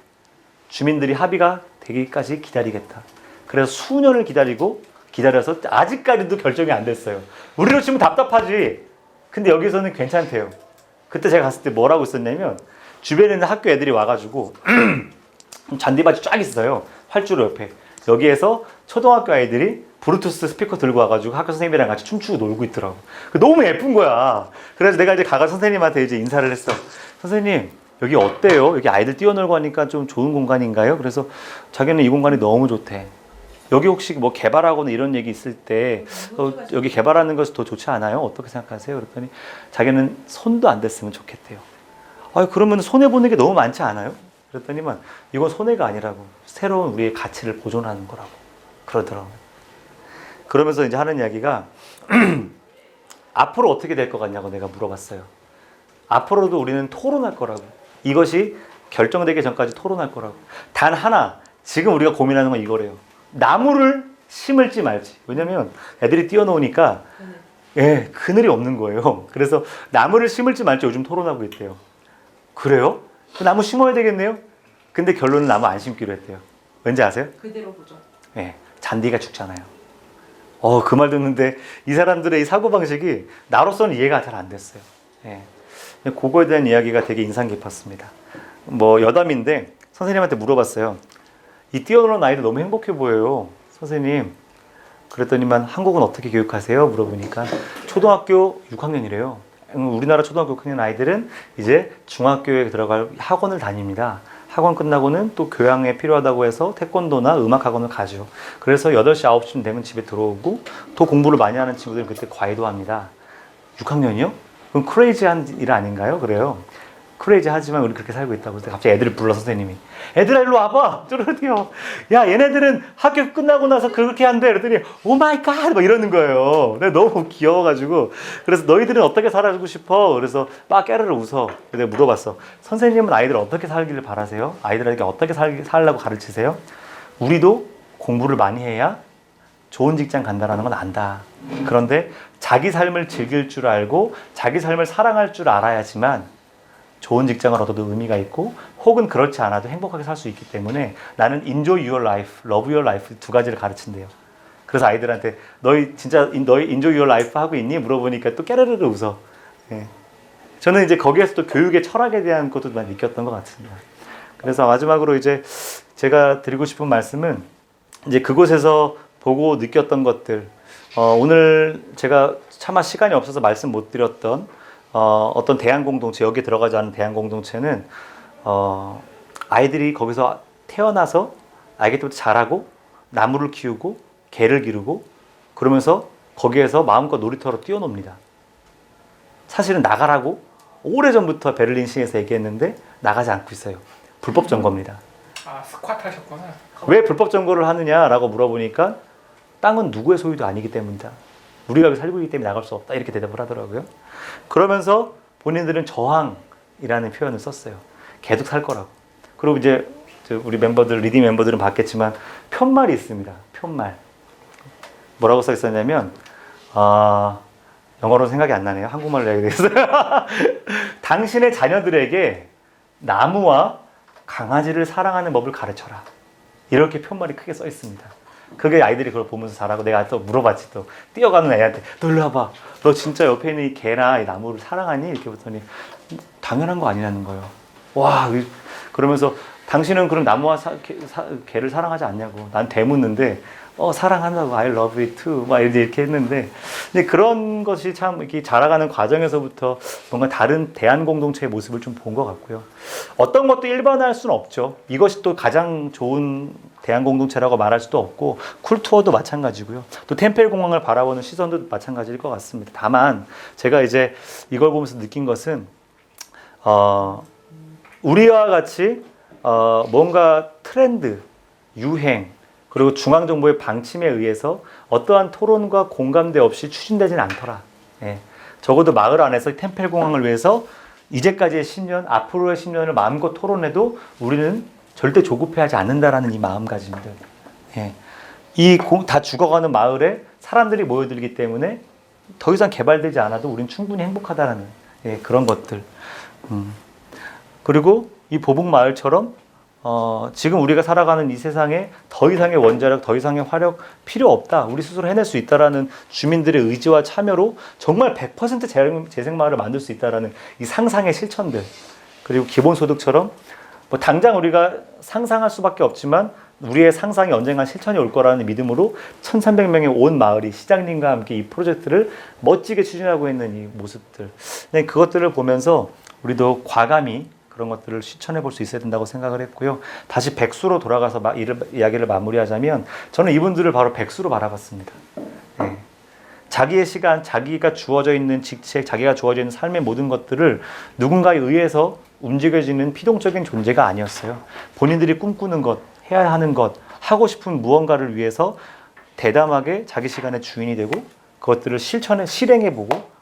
주민들이 합의가 되기까지 기다리겠다. 그래서 수년을 기다려서 아직까지도 결정이 안 됐어요. 우리로 치면 답답하지. 근데 여기서는 괜찮대요. 그때 제가 갔을 때 뭐라고 있었냐면 주변에 있는 학교 애들이 와가지고 잔디밭이 쫙 있어요. 활주로 옆에. 여기에서 초등학교 아이들이 블루투스 스피커 들고 와가지고 학교 선생님이랑 같이 춤추고 놀고 있더라고. 너무 예쁜 거야. 그래서 내가 이제 가가 선생님한테 이제 인사를 했어. 선생님, 여기 어때요? 여기 아이들 뛰어놀고 하니까 좀 좋은 공간인가요? 그래서 자기는 이 공간이 너무 좋대. 여기 혹시 뭐 개발하거나 이런 얘기 있을 때 여기 개발하는 것이 더 좋지 않아요? 어떻게 생각하세요? 그랬더니 자기는 손도 안 댔으면 좋겠대요. 그러면 손해보는 게 너무 많지 않아요? 그랬더니만 이건 손해가 아니라고. 새로운 우리의 가치를 보존하는 거라고 그러더라고요. 그러면서 이제 하는 이야기가 앞으로 어떻게 될 것 같냐고 내가 물어봤어요. 앞으로도 우리는 토론할 거라고. 이것이 결정되기 전까지 토론할 거라고. 단 하나, 지금 우리가 고민하는 건 이거래요. 나무를 심을지 말지. 왜냐면 애들이 뛰어노니까 그늘이 없는 거예요. 그래서 나무를 심을지 말지 요즘 토론하고 있대요. 그래요? 그 나무 심어야 되겠네요? 근데 결론은 나무 안 심기로 했대요. 왠지 아세요? 그대로 보죠. 잔디가 죽잖아요. 그 말 듣는데 이 사람들의 이 사고방식이 나로서는 이해가 잘 안 됐어요. 그거에 대한 이야기가 되게 인상 깊었습니다. 여담인데 선생님한테 물어봤어요. 이 뛰어노는 아이들 너무 행복해 보여요. 선생님. 그랬더니만 한국은 어떻게 교육하세요? 물어보니까 초등학교 6학년이래요. 우리나라 초등학교 6학년 아이들은 이제 중학교에 들어갈 학원을 다닙니다. 학원 끝나고는 또 교양에 필요하다고 해서 태권도나 음악 학원을 가죠. 그래서 8시, 9시쯤 되면 집에 들어오고 또 공부를 많이 하는 친구들은 그때 과외도 합니다. 6학년이요? 그럼 크레이지한 일 아닌가요? 그래요. 크레이지하지만 우리 그렇게 살고 있다고. 그래서 갑자기 애들을 불러 선생님이. 애들아 일로 와봐. 저러대요. 야 얘네들은 학교 끝나고 나서 그렇게 한대. 그랬더니 오 마이 갓 막 이러는 거예요. 내가 너무 귀여워가지고. 그래서 너희들은 어떻게 살아주고 싶어? 그래서 막 깨르르 웃어. 내가 물어봤어. 선생님은 아이들 어떻게 살기를 바라세요? 아이들에게 어떻게 살라고 가르치세요? 우리도 공부를 많이 해야 좋은 직장 간다라는 건 안다. 그런데 자기 삶을 즐길 줄 알고 자기 삶을 사랑할 줄 알아야지만 좋은 직장을 얻어도 의미가 있고 혹은 그렇지 않아도 행복하게 살 수 있기 때문에 나는 enjoy your life, love your life 두 가지를 가르친대요. 그래서 아이들한테 너희 enjoy your life 하고 있니? 물어보니까 또 깨르르르 웃어. 저는 이제 거기에서 또 교육의 철학에 대한 것도 많이 느꼈던 것 같습니다. 그래서 마지막으로 이제 제가 드리고 싶은 말씀은 이제 그곳에서 보고 느꼈던 것들, 오늘 제가 차마 시간이 없어서 말씀 못 드렸던 어떤 대안공동체, 여기에 들어가지 않은 대안공동체는 아이들이 거기서 태어나서 아기 때부터 자라고 나무를 키우고 개를 기르고 그러면서 거기에서 마음껏 놀이터로 뛰어놉니다. 사실은 나가라고 오래전부터 베를린 시에서 얘기했는데 나가지 않고 있어요. 불법 점거입니다. 스쿼트 하셨구나. 왜 불법 점거를 하느냐라고 물어보니까 땅은 누구의 소유도 아니기 때문이다. 우리가 여기 살고 있기 때문에 나갈 수 없다. 이렇게 대답을 하더라고요. 그러면서 본인들은 저항이라는 표현을 썼어요. 계속 살 거라고. 그리고 이제 우리 멤버들, 리딩 멤버들은 봤겠지만 편말이 있습니다. 편말. 뭐라고 써 있었냐면 영어로 생각이 안 나네요. 한국말로 해야 되겠어요. 당신의 자녀들에게 나무와 강아지를 사랑하는 법을 가르쳐라. 이렇게 편말이 크게 써 있습니다. 그게 아이들이 그걸 보면서 자라고 내가 또 물어봤지. 또 뛰어가는 애한테 너 일로 와봐. 너 진짜 옆에 있는 이 개나 이 나무를 사랑하니? 이렇게 봤더니 당연한 거 아니라는 거예요. 와, 그러면서 당신은 그럼 나무와 개를 사랑하지 않냐고. 난 되묻는데 사랑한다고 I love it too 막 이렇게 했는데 근데 그런 것이 참 이렇게 자라가는 과정에서부터 뭔가 다른 대안 공동체의 모습을 좀 본 것 같고요. 어떤 것도 일반화할 수는 없죠. 이것이 또 가장 좋은 대안 공동체라고 말할 수도 없고 쿨투어도 마찬가지고요. 또 템펠 공항을 바라보는 시선도 마찬가지일 것 같습니다. 다만 제가 이제 이걸 보면서 느낀 것은 우리와 같이 뭔가 트렌드, 유행 그리고 중앙정부의 방침에 의해서 어떠한 토론과 공감대 없이 추진되지는 않더라. 적어도 마을 안에서 템펠공항을 위해서 이제까지의 10년, 앞으로의 10년을 마음껏 토론해도 우리는 절대 조급해하지 않는다라는 이 마음가짐들. 예. 다 죽어가는 마을에 사람들이 모여들기 때문에 더 이상 개발되지 않아도 우리는 충분히 행복하다라는 그런 것들. 그리고 이 보북 마을처럼 지금 우리가 살아가는 이 세상에 더 이상의 원자력, 더 이상의 화력 필요 없다. 우리 스스로 해낼 수 있다라는 주민들의 의지와 참여로 정말 100% 재생마을을 만들 수 있다라는 이 상상의 실천들. 그리고 기본소득처럼 뭐 당장 우리가 상상할 수밖에 없지만 우리의 상상이 언젠가 실천이 올 거라는 믿음으로 1,300명의 온 마을이 시장님과 함께 이 프로젝트를 멋지게 추진하고 있는 이 모습들. 네, 그것들을 보면서 우리도 과감히 그런 것들을 실천해 볼 수 있어야 된다고 생각을 했고요. 다시 백수로 돌아가서 이야기를 마무리하자면 저는 이분들을 바로 백수로 바라봤습니다. 네. 자기의 시간, 자기가 주어져 있는 직책, 자기가 주어져 있는 삶의 모든 것들을 누군가에 의해서 움직여지는 피동적인 존재가 아니었어요. 본인들이 꿈꾸는 것, 해야 하는 것, 하고 싶은 무언가를 위해서 대담하게 자기 시간의 주인이 되고 그것들을 실행해보고